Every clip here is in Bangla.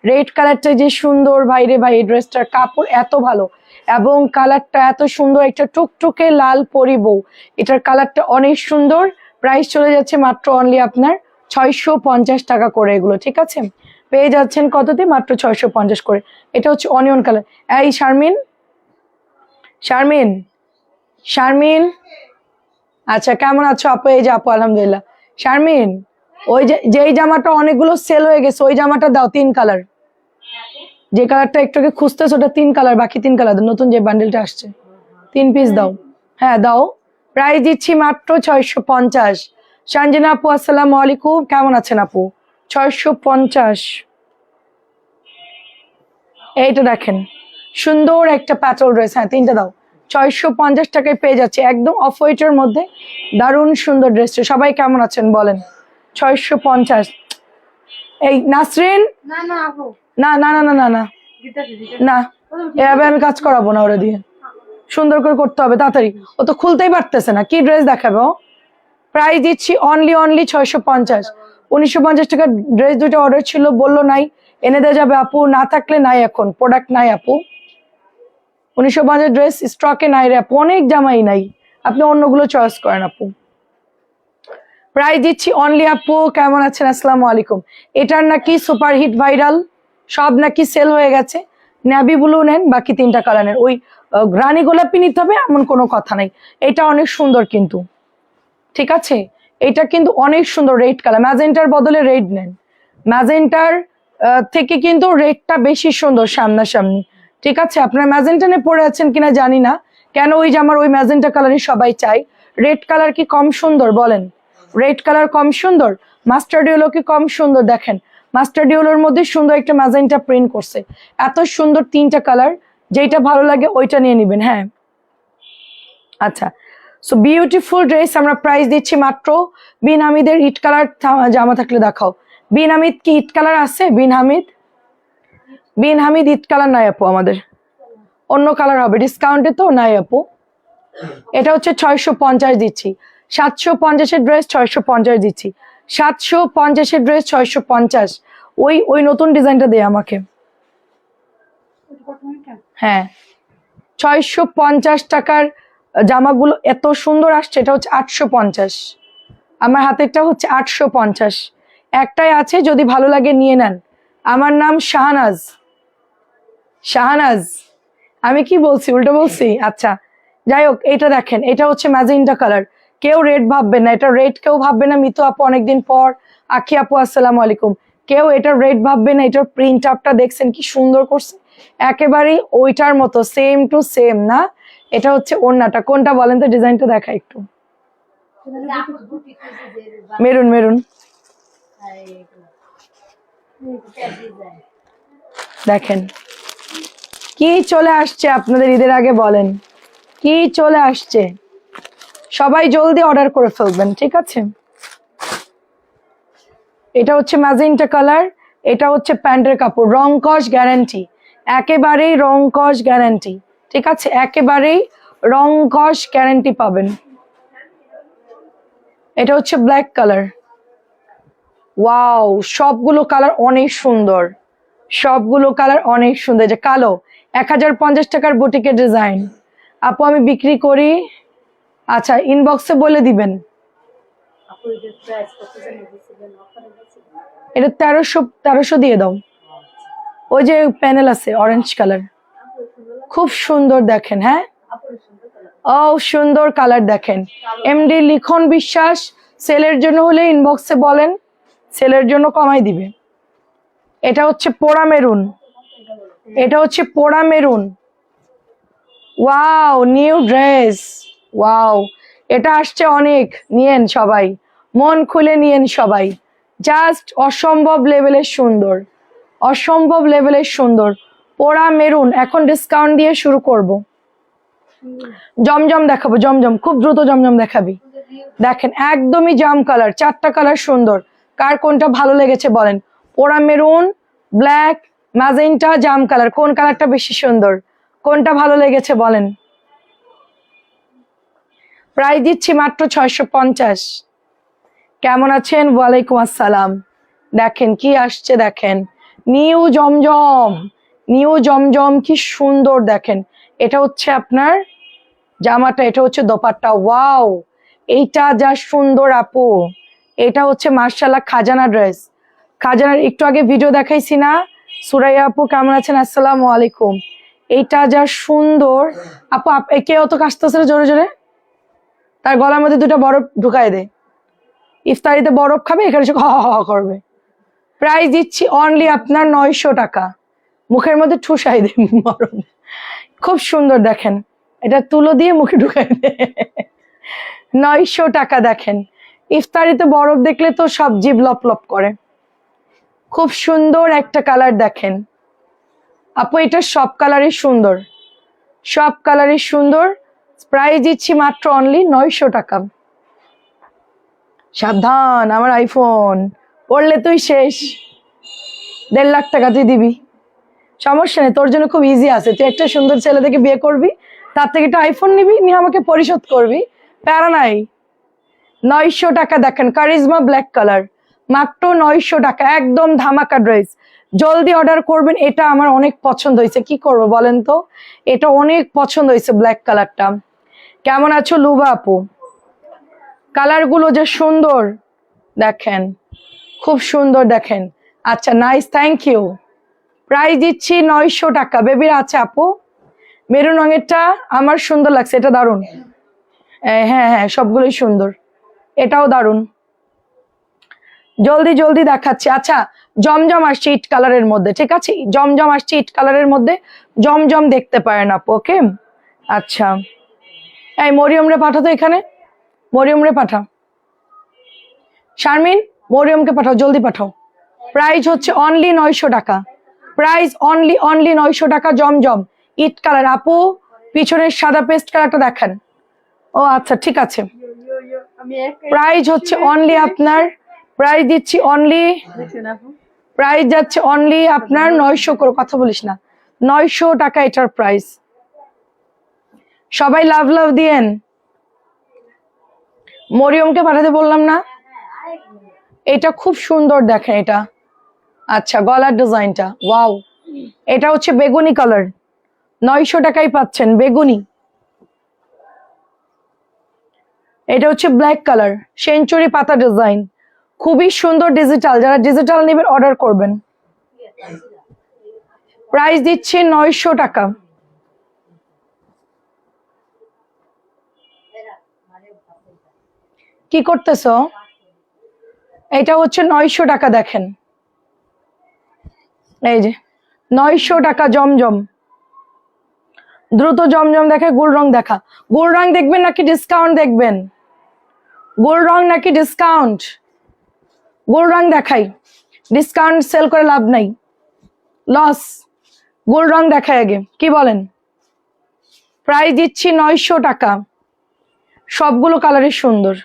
রেড কালারটা যে সুন্দর, ভাইরে ভাই, এই ড্রেসটার কাপড় এত ভালো এবং কালারটা এত সুন্দর, একটা টুকটুকে লাল পরি বউ। এটার কালারটা অনেক সুন্দর। প্রাইস চলে যাচ্ছে মাত্র অনলি আপনার 650 টাকা করে এগুলো, ঠিক আছে? পেয়ে যাচ্ছেন কততে? মাত্র 650 করে। এটা হচ্ছে অনিয়ন কালার। এই শারমিন, শারমিন, শারমিন, আচ্ছা কেমন আছো আপু? এই যে আপু আলহামদুলিল্লাহ। শারমিন, ওই যেই জামাটা অনেকগুলো সেল হয়ে গেছে ওই জামাটা দাও, 3 কালার। যে কালারটা একটু আগে খুঁজতেছো ওটা 3 কালার, বাকি 3 কালার নতুন যে বান্ডেলটা আসছে 3 পিস দাও। হ্যাঁ দাও। প্রাইস দিচ্ছি মাত্র 650। সঞ্জনা আপু আসসালামু আলাইকুম, কেমন আছেন আপু? 650। এইটা দেখেন সুন্দর একটা প্যাটল ড্রেস। হ্যাঁ 3টা দাও। 650 টাকায় পেয়ে যাচ্ছে একদম অফ হোয়াইটের মধ্যে দারুণ সুন্দর ড্রেসটা। সবাই কেমন আছেন বলেন? 650। এই নাসরিন, না না না না না না না না, এভাবে আমি কাজ করাবো না ওরা দিয়ে। সুন্দর করে করতে হবে তাড়াতাড়ি, ও তো খুলতেই পারতেছে না, কি ড্রেস দেখাবো? প্রাইস দিচ্ছি অনলি 650। 1950 টাকার ড্রেস দুটো অর্ডার ছিল, বললো নাই, এনে দেওয়া যাবে আপু? না থাকলে নাই, এখন প্রোডাক্ট নাই আপু। 1950 ড্রেস স্টকে নাই রে আপু, অনেক জামাই নাই, আপনি অন্যগুলো চয়েস করেন আপু। প্রাইস দিচ্ছি অনলি আপু, কেমন আছেন? আসসালামু আলাইকুম। এটার নাকি সুপার হিট ভাইরাল, সব নাকি সেল হয়ে গেছে। নেভি ব্লু নেন, বাকি 3টা কালার নেন। ওই রানী গোলাপি নিতে হবে এমন কোনো কথা নাই। এটা অনেক সুন্দর কিন্তু, ঠিক আছে? এটা কিন্তু অনেক সুন্দর, রেড কালার। ম্যাজেন্টার বদলে রেড নেন, ম্যাজেন্টার থেকে কিন্তু রেডটা বেশি সুন্দর সামনাসামনি, ঠিক আছে? আপনার ম্যাজেন্টা নিয়ে পড়ে আছেন কিনা জানি না, কেন ওই যে আমার ওই ম্যাজেন্টা কালারই সবাই চাই। রেড কালার কি কম সুন্দর বলেন? রেড কালার কম সুন্দর? মাস্টার্ড ইয়েলো কি কম সুন্দর? দেখেন মাস্টার্ড ইয়েলোর মধ্যে সুন্দর একটা ম্যাজেন্টা প্রিন্ট করছে, এত সুন্দর 3টা কালার, যেটা ভালো লাগে ওইটা নিয়ে নিবেন। হ্যাঁ আচ্ছা, সো বিউটিফুল ড্রেস। আমরা প্রাইস দিচ্ছি মাত্র, বিন হামিদের ইট কালার জামা থাকলে দেখাও। বিন হামিদ কি ইট কালার আছে? বিন হামিদ, বিন হামিদ ইট কালার নাই আপু আমাদের, অন্য কালার হবে, ডিসকাউন্টে তো নাই আপু। এটা হচ্ছে 650 দিচ্ছি। 750-এর ড্রেস 650 দিচ্ছি। 750-এর ড্রেস 650। ওই ওই নতুন ডিজাইনটা দে আমাকে। হ্যাঁ 650 টাকার জামাগুলো এত সুন্দর আসছে। এটা হচ্ছে 850, আমার হাতেরটা হচ্ছে 850। একটাই আছে, যদি ভালো লাগে নিয়ে নেন। আমার নাম শাহনাজ। শাহনাজ, আমি কি বলছি? উল্টো বলছি? আচ্ছা যাই হোক, এটা দেখেন, এটা হচ্ছে ম্যাজেন্টা কালার। কেউ রেড ভাববে না, এটা রেড কেউ ভাববে না। মিতু আপু অনেকদিন পর, আখি আপু আসসালামু আলাইকুম। কেউ এটা রেড ভাববে না। এটার প্রিন্ট আপটা দেখছেন কি সুন্দর করছে, একেবারেই ওইটার মতো সেম টু সেম না। এটা হচ্ছে ওড়নাটা, কোনটা বলেন তো? ডিজাইনটা দেখা একটু। মেরুন, মেরুন দেখেন কি চলে আসছে আপনাদের ঈদের আগে, বলেন কি চলে আসছে? সবাই জলদি অর্ডার করে ফেলবেন, ঠিক আছে? এটা হচ্ছে ম্যাজেন্টা কালার। এটা হচ্ছে প্যান্টের কাপড়, রং কস গ্যারান্টি, একেবারেই রং কস গ্যারান্টি, ঠিক আছে? একেবারেই রং কস গ্যারান্টি পাবেন। এটা হচ্ছে ব্ল্যাক কালার। ওয়াও, সবগুলো কালার অনেক সুন্দর, সবগুলো কালার অনেক সুন্দর। যে কালো, 1050 টাকার বুটিকের ডিজাইন। আপু আমি বিক্রি করি। আচ্ছা ইনবক্সে বলে দিবেন। এটা 1300 দিয়ে দাও। ওই যে প্যানেল আছে অরেঞ্জ কালার, খুব সুন্দর দেখেন। হ্যাঁ ও সুন্দর কালার দেখেন। এমডি লিখন বিশ্বাস, সেলের জন্য হলে ইনবক্সে বলেন, সেলের জন্য কমাই দিবে। এটা হচ্ছে পোড়া মেরুন, এটা হচ্ছে পোড়া maroon. Wow new dress, wow এটা আসছে অনেক, নিয়েন সবাই, মন খুলে নিয়েন সবাই। জাস্ট অসম্ভব লেভেলের সুন্দর, অসম্ভব লেভেলের সুন্দর পোড়া মেরুন। এখন ডিসকাউন্ট দিয়ে শুরু করব। জমজম দেখাবো, জমজম খুব দ্রুত জমজম দেখাবি। দেখেন একদমই জাম কালার, 4টা কালার সুন্দর। কার কোনটা ভালো লেগেছে বলেন? পোড়া মেরুন, ব্ল্যাক, ম্যাজেন্টা, জাম কালার, কোন কালারটা বেশি সুন্দর? কোনটা ভালো লেগেছে বলেন? প্রাইস দিচ্ছি মাত্র 650। কেমন আছেন? ওয়ালাইকুম আসসালাম। দেখেন কি আসছে, দেখেন নিউ জমজম, নিউ জমজম কি সুন্দর দেখেন। এটা হচ্ছে আপনার জামাটা, এটা হচ্ছে দোপাট্টা। ওয়াও, এইটা যা সুন্দর আপু। এটা হচ্ছে মার্শাল্লাহ খাজানা ড্রেস। খাজানার একটু আগে ভিডিও দেখাইছি না? সুরাইয়া আপু কেমন আছেন? আসসালামু আলাইকুম। এইটা যা সুন্দর আপু। কে অত কাশতেছে জোরে জোরে? তার গলার মধ্যে দুটো বরফ ঢুকাই দে। ইফতারিতে বরফ খাবে, এখানে সে হ করবে। প্রাইস দিচ্ছি অনলি আপনার 900 টাকা। মুখের মধ্যে ঠুসাই দে বরফ। খুব সুন্দর দেখেন, এটা তুলো দিয়ে মুখে ঢুকাই দে। 900 টাকা দেখেন। ইফতারিতে বরফ দেখলে তো সব জিভ লপ লপ করে। খুব সুন্দর একটা কালার দেখেন আপু, এটা সব কালারই সুন্দর, সব কালারই সুন্দর। প্রাইস দিচ্ছি মাত্র অনলি 900 টাকা। সাবধান, আমার আইফোন পড়লে তুই শেষ। 1.5 লাখ টাকা তুই দিবি, সমস্যা নেই, তোর জন্য খুব ইজি আছে। তুই একটা সুন্দর ছেলে থেকে বিয়ে করবি, তার থেকে একটা আইফোন নিবি, নিয়ে আমাকে পরিশোধ করবি, প্যারা নাই। 900 টাকা দেখেন, কারিজমা ব্ল্যাক কালার, মাত্র 900 টাকা, একদম ধামাকা ড্রেস। জলদি অর্ডার করবেন, এটা আমার অনেক পছন্দ হয়েছে। কি করব বলেন তো, এটা অনেক পছন্দ হয়েছে ব্ল্যাক কালারটা। কেমন আছো লুবা আপু? কালারগুলো যে সুন্দর দেখেন, খুব সুন্দর দেখেন। আচ্ছা নাইস, থ্যাংক ইউ। প্রাইস দিচ্ছি 900 টাকা। বেবির আছে আপু, মেরুন রঙেরটা আমার সুন্দর লাগছে, এটা দারুন। হ্যাঁ হ্যাঁ, সবগুলোই সুন্দর, এটাও দারুন। জলদি জলদি দেখাচ্ছি। আচ্ছা, জমজম আসছে ইট কালারের মধ্যে, ঠিক আছে? জমজম আসছে ইট কালারের মধ্যে, জমজম দেখতে পারেন আপু। ওকে, আচ্ছা। এই মরিয়ম রে পাঠাতো এখানে, মরিয়ম রে পাঠা। শারমিন, মরিয়মকে পাঠাও, জলদি পাঠাও। প্রাইস হচ্ছে অনলি 900 টাকা। প্রাইস অনলি 900 টাকা। জমজম ইট কালার আপু, পিছনের সাদা পেস্ট কালারটা দেখান। ও আচ্ছা, ঠিক আছে। প্রাইস হচ্ছে অনলি আপনার, প্রাইস দিচ্ছি অনলি, প্রাইস যাচ্ছে অনলি আপনার 900 করে, কথা বলিস না, 900 টাকা এটার প্রাইস। সবাই লাভ লাভ দিয়েন। মরিয়মকে পাঠাতে বললাম না? এটা খুব সুন্দর দেখেন এটা। আচ্ছা, গলার ডিজাইনটা ওয়াও। এটা হচ্ছে বেগুনি কালার, 900 টাকায় পাচ্ছেন বেগুনি। এটা হচ্ছে ব্ল্যাক কালার, সেঞ্চুরি পাতা ডিজাইন, খুবই সুন্দর ডিজিটাল। যারা ডিজিটাল নেবেন অর্ডার করবেন। প্রাইস দিচ্ছি 900 টাকা। কি করতেছো? এটা হচ্ছে 900 টাকা দেখেন, এই যে 900 টাকা জমজম। দ্রুত জমজম দেখে, গোল রং দেখা। গোল রং দেখবেন নাকি ডিসকাউন্ট দেখবেন? গোল রং নাকি ডিসকাউন্ট? গোল রং দেখাই, ডিসকাউন্ট সেল করে লাভ নাই, লস। গোল রং দেখাই আগে, কি বলেন? প্রাইস দিচ্ছি 900 টাকা। সবগুলো কালারই সুন্দর,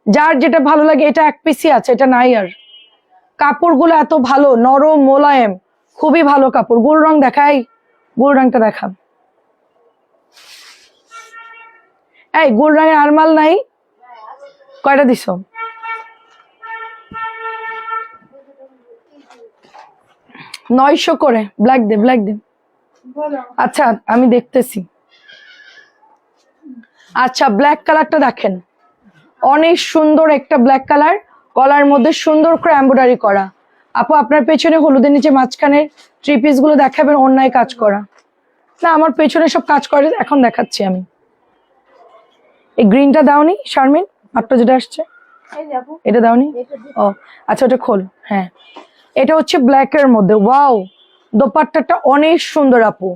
যার যেটা ভালো লাগে। এটা এক পিসি আছে, এটা নাই আর। কাপড়গুলো এত ভালো, নরম মোলায়েম, খুবই ভালো কাপড়। গোল রং দেখাই, গোল রংটা দেখা। এই গোল রঙের আরমাল নাই? কয়টা দিছো? নয়শো করে। ব্ল্যাক দে, ব্ল্যাক দে। আচ্ছা আমি দেখতেছি। আচ্ছা, ব্ল্যাক কালারটা দেখেন, অনেক সুন্দর একটা ব্ল্যাক কালার, গলার মধ্যে সুন্দর করে এমব্রয়ডারি করা। আপু আপনার পেছনে হলুদের নিচে মাঝখানের থ্রি পিস গুলো দেখাবেন, অন্যায় কাজ করা না। আমার পেছনে সব কাজ করে, এখন দেখাচ্ছি আমি। এই গ্রিনটা দাওনি শারমিন, মাত্র যেটা আসছে এটা দাওনি? ও আচ্ছা, ওটা খোল। হ্যাঁ, এটা হচ্ছে ব্ল্যাক এর মধ্যে। ওয়াও, দোপাট্টাটা অনেক সুন্দর আপু,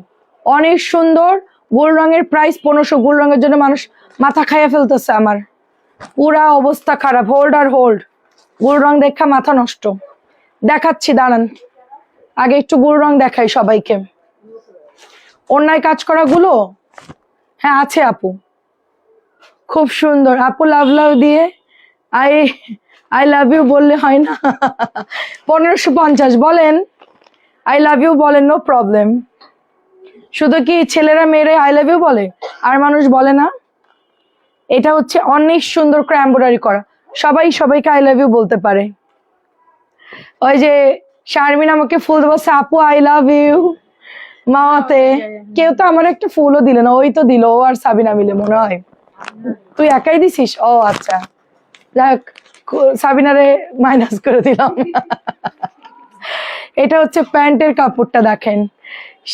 অনেক সুন্দর। গোল রঙের প্রাইস 1500। গোল রঙের জন্য মানুষ মাথা খাইয়া ফেলতেছে আমার, পুরা অবস্থা খারাপ। হোল্ড আর হোল্ড, গোল রং দেখা মাথা নষ্ট। দেখাচ্ছি দাঁড়ান, আগে একটু গোল রং দেখাই সবাইকে। অন্যায় কাজ করা গুলো, হ্যাঁ আছে আপু, খুব সুন্দর। আপু লাভ লাভ দিয়ে আই লাভ ইউ বললে হয় না? 1550 বলেন, আই লাভ ইউ বলেন, নো প্রবলেম। শুধু কি ছেলেরা মেয়েরা আই লাভ ইউ বলে, আর মানুষ বলে না? এটা হচ্ছে অনেক সুন্দর করে এমব্রয়ডারি করা, সবাই সবাইকে আই লাভ ইউ বলতে পারে। ওই যে শারমিন আমাকে ফুল দেবো, আপু আই লাভ ইউ। মামাতে কেউ তো আমার একটা ফুলও দিল না, ওই তো দিল ও আর সাবিনা মিলে মনে হয়। তুই একাই দিছিস? ও আচ্ছা, যাক সাবিনারে মাইনাস করে দিলাম। এটা হচ্ছে প্যান্টের কাপড়টা দেখেন,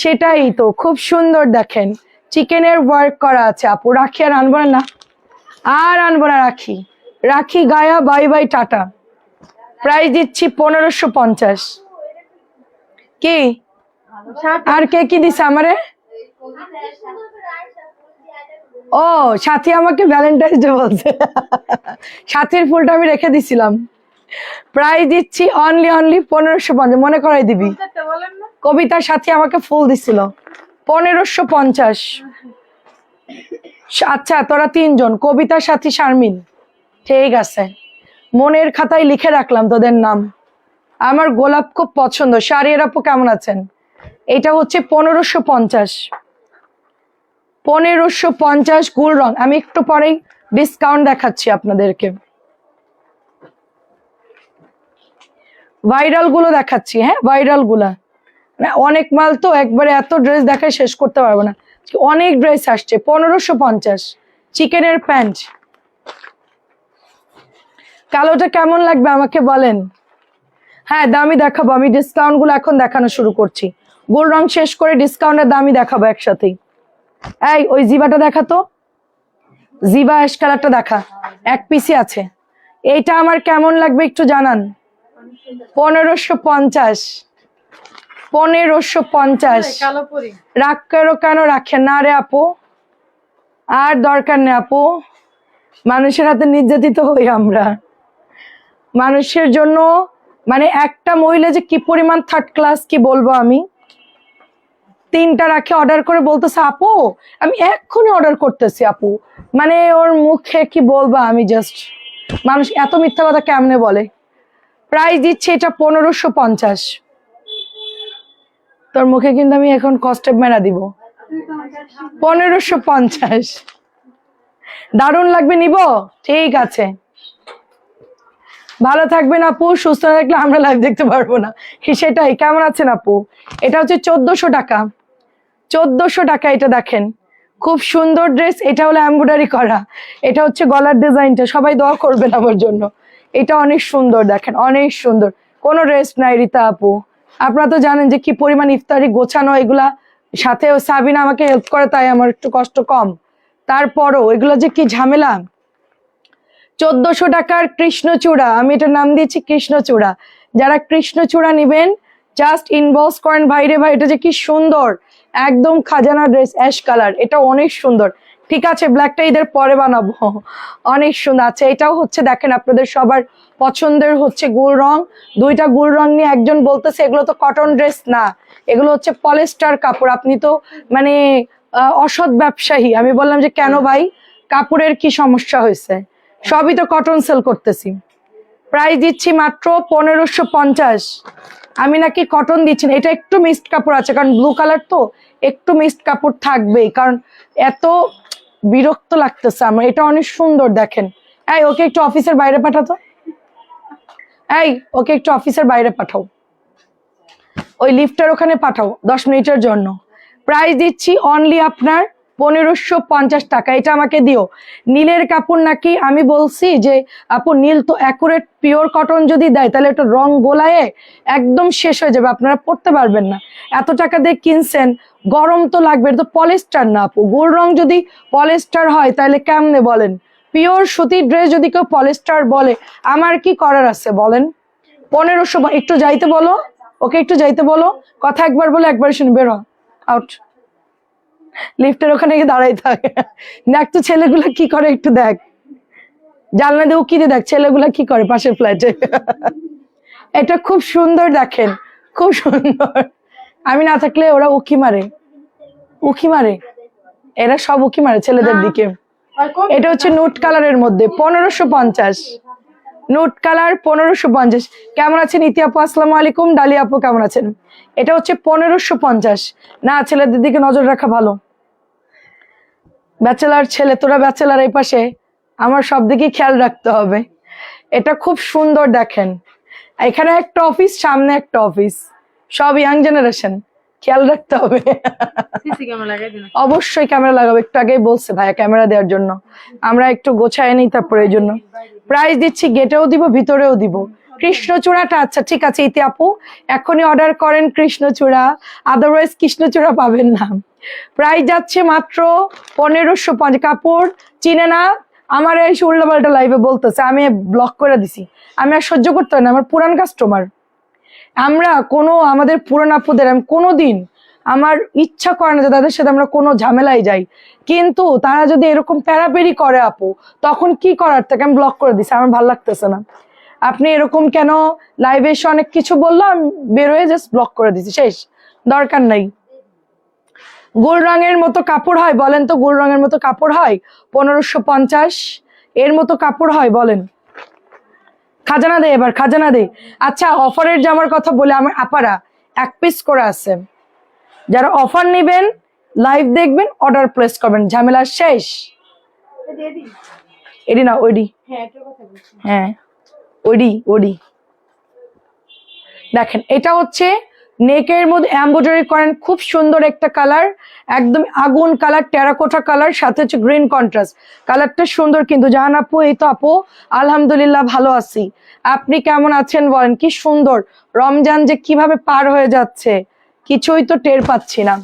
সেটাই তো খুব সুন্দর দেখেন, চিকেনের ওয়ার্ক করা আছে। আপু রাখি আর আনবো না, আর আনবো না রাখি, রাখি গায়া বাই বাই টাটা। প্রাইস দিচ্ছি 1550। কি আর কে কি দিছে আমারে? ও সাথী আমাকে ভ্যালেন্টাইন্স ডে বলছে। সাথীর ফুলটা আমি রেখে দিছিলাম। প্রাইস দিচ্ছি অনলি 1550, মনে করাই দিবি। কবিতার সাথী আমাকে ফুল দিছিল 1550। আচ্ছা তোরা 3 জন, কবিতার সাথী শারমিন, ঠিক আছে, মনের খাতায় লিখে রাখলাম তোদের নাম। আমার গোলাপ খুব পছন্দ। শাড়ির আপু কেমন আছেন? এটা হচ্ছে 1550। 1550 গুল রং। আমি একটু পরেই ডিসকাউন্ট দেখাচ্ছি আপনাদেরকে, ভাইরাল গুলো দেখাচ্ছি। হ্যাঁ ভাইরাল গুলা, অনেক মাল তো, একবারে এত ড্রেস দেখায় শেষ করতে পারবো না। অনেক ড্রেস আসছে। 1550 চিকেনের প্যান্ট। কালোটা কেমন লাগবে আমাকে বলেন। হ্যাঁ দামি দেখাবো, আমি ডিসকাউন্ট গুলো এখন দেখানো শুরু করছি। গোল রং শেষ করে ডিসকাউন্টের দামি দেখাবো একসাথেই। এই ওই জিবাটা দেখাতো, জিবা অ্যাশ কালারটা দেখা, এক পিসি আছে। এইটা আমার কেমন লাগবে একটু জানান। 1550। 1550। রাগ করো কেন? রাখেন না রে আপু, আর দরকার নেই আপু, মানুষের হাতে নির্যাতিত হই আমরা। মানুষের জন্য মানে একটা মহিলা যে কি পরিমাণ থার্ড ক্লাস কি বলবো আমি। 3টা রাখে অর্ডার করে বলতেছে আপু আমি এক্ষুনি অর্ডার করতেছি আপু, মানে ওর মুখে কি বলবো আমি, জাস্ট মানুষ এত মিথ্যা কথা কেমনে বলে। প্রাইস দিচ্ছে এটা 1550। তোর মুখে কিন্তু আমি এখন কস্টেপ মেরা দিব। 1550 দারুণ লাগবে, নিব। ঠিক আছে, ভালো থাকবেন আপু, সুস্থ না থাকলে আমরা লাইভ দেখতে পারবো না, সেটাই। কেমন আছেন আপু? এটা হচ্ছে 1400 টাকা। 1400 টাকা। এটা দেখেন খুব সুন্দর ড্রেস, এটা হলো এমব্রয়ডারি করা। এটা হচ্ছে গলার ডিজাইনটা, সবাই দোয়া করবেন আমার জন্য। এটা অনেক সুন্দর দেখেন, অনেক সুন্দর, কোনো রেস্ট নাই রীতা আপু। আপনারা তো জানেন যে কি পরিমাণ ইফতারি গোছানো, এগুলা সাথে সাবিনা আমাকে হেল্প করে, তাই আমার একটু কষ্ট কম। তারপরও এগুলো যে কি ঝামেলা। 1400 টাকার কৃষ্ণচূড়া, আমি এটার নাম দিয়েছি কৃষ্ণচূড়া। যারা কৃষ্ণচূড়া নিবেন জাস্ট ইনবক্স করেন। ভাইরে ভাই এটা যে কি সুন্দর, একদম খাজানা ড্রেস, অ্যাশ কালার, এটা অনেক সুন্দর। ঠিক আছে, ব্ল্যাকটা ঈদের পরে বানাবো, অনেক সুন্দর আছে। এটাও হচ্ছে দেখেন আপনাদের সবার পছন্দের হচ্ছে গুল রং। 2টা গুল রং নিয়ে একজন বলতেছে এগুলো তো কটন ড্রেস না, এগুলো হচ্ছে পলিস্টার কাপড়। আপনি তো মানে অসৎ ব্যবসায়ী। আমি বললাম যে কেন ভাই, কাপড়ের কি সমস্যা হয়েছে? সবই তো কটন সেল করতেছি। প্রাইস দিচ্ছি মাত্র 1550। আমি নাকি কটন দিচ্ছি না, এটা একটু মিক্সড কাপড় আছে, কারণ ব্লু কালার তো একটু মিক্সড কাপড় থাকবেই, কারণ এত বিরক্ত লাগতেছে আমার। এটা অনেক সুন্দর দেখেন। এই ওকে একটু অফিসের বাইরে পাঠাতো, এই ওকে একটু অফিসের বাইরে পাঠাও, ওই লিফটের ওখানে পাঠাও 10 মিনিটের জন্য। প্রাইস দিচ্ছি অনলি আপনার 1550 টাকা। এটা আমাকে দিও। নীলের কাপড় নাকি, আমি বলছি যে আপু নীল তো অ্যাকুরেট পিওর কটন যদি দেয় তাহলে এটা রং গোলায় একদম শেষ হয়ে যাবে, আপনারা পরতে পারবেন না। এত টাকা দিয়ে কিনছেন, গরম তো লাগবে, এটা তো পলিস্টার না আপু। গোল রং যদি পলিস্টার হয় তাহলে কেমনে বলেন? পিওর সুতির ড্রেস যদি কেউ পলিস্টার বলে, আমার কি করার আছে বলেন? 1500। একটু যাইতে বলো ওকে, একটু যাইতে বলো, কথা একবার বলে একবার শুনে বেরো আউট। লিফটের ওখানে গিয়ে দাঁড়াই থাকে। দেখ তো ছেলেগুলা কি করে, একটু দেখ, জানলা দিয়ে উকি দিয়ে দেখ ছেলেগুলা কি করে পাশের ফ্ল্যাটে। এটা খুব সুন্দর দেখেন, খুব সুন্দর। আমি না থাকলে ওরা উকি মারে, উকি মারে, এরা সব উকি মারে ছেলেদের দিকে। এটা হচ্ছে নুট কালারের মধ্যে 1550। নুট কালার 1550। কেমন আছেন ইতি আপু? আসসালামু আলাইকুম। ডালি আপু কেমন আছেন? এটা হচ্ছে 1550। না, ছেলেদের দিকে নজর রাখা ভালো। ব্যাচেলার ছেলে, তোরা ব্যাচেলার এই পাশে, আমার সব দিকে খেয়াল রাখতে হবে। এটা খুব সুন্দর দেখেন, এখানে একটা অফিস, সামনে একটা অফিস, সব ইয়াং জেনারেশন, খেয়াল রাখতে হবে। অবশ্যই ক্যামেরা লাগাবো, একটু আগেই বলছে ভাইয়া ক্যামেরা দেওয়ার জন্য, আমরা একটু গোছায় নিই তারপরে এই জন্য। প্রাইস দিচ্ছি, গেটেও দিব ভিতরেও দিব। কৃষ্ণচূড়াটা আচ্ছা ঠিক আছে ইতি আপু, এখনই অর্ডার করেন কৃষ্ণচূড়া, আদারওয়াইজ কৃষ্ণচূড়া পাবেন না। প্রাইস যাচ্ছে মাত্র 1550। কাপড় চিনে না, আমার এই উল্টাপাল্টা লাইভে বলতেছে, আমি ব্লক করে দিছি, আমি আর সহ্য করতে পারি না, আমার পুরান কাস্টমার। আমরা কোনো আমাদের পুরান আপুদের আমি কোনোদিন আমার ইচ্ছা করে না যে তাদের সাথে আমরা কোনো ঝামেলায় যাই, কিন্তু তারা যদি এরকম প্যারাপেরি করে আপু, তখন কি করার থেকে আমি ব্লক করে দিছি, আমার ভালো লাগতেছে না। আপনি এরকম কেন লাইভে এসে অনেক কিছু বললাম, বের হয়ে জাস্ট ব্লক করে দিছি, শেষ, দরকার নাই। গোল রঙের মতো কাপড় হয় বলেন তো, গোল রঙের মতো কাপড় হয় 1550, এর মতো কাপড় হয় বলেন? খাজানা দে, এবার খাজানা দে। আচ্ছা অফারের জামার কথা বলে আমার আপারা 1 পিস করে আছে, যারা অফার নেবেন লাইভ দেখবেন অর্ডার প্লেস করবেন, ঝামেলা শেষ। এডি না ওইডি, হ্যাঁ ওইডি ওডি। দেখেন এটা হচ্ছে নেকের মধ্যে এমব্রয়ডারি করেন, খুব সুন্দর একটা কালার, একদম আগুন কালার, টেরাকোটা কালার, সাথে হচ্ছে গ্রিন কন্ট্রাস্ট, কালারটা সুন্দর। কিন্তু জাহান আপু, এই তো আপু আলহামদুলিল্লাহ ভালো আছি, আপনি কেমন আছেন বলেন? কি সুন্দর, রমজান যে কিভাবে পার হয়ে যাচ্ছে কিছুই তো টের পাচ্ছি না।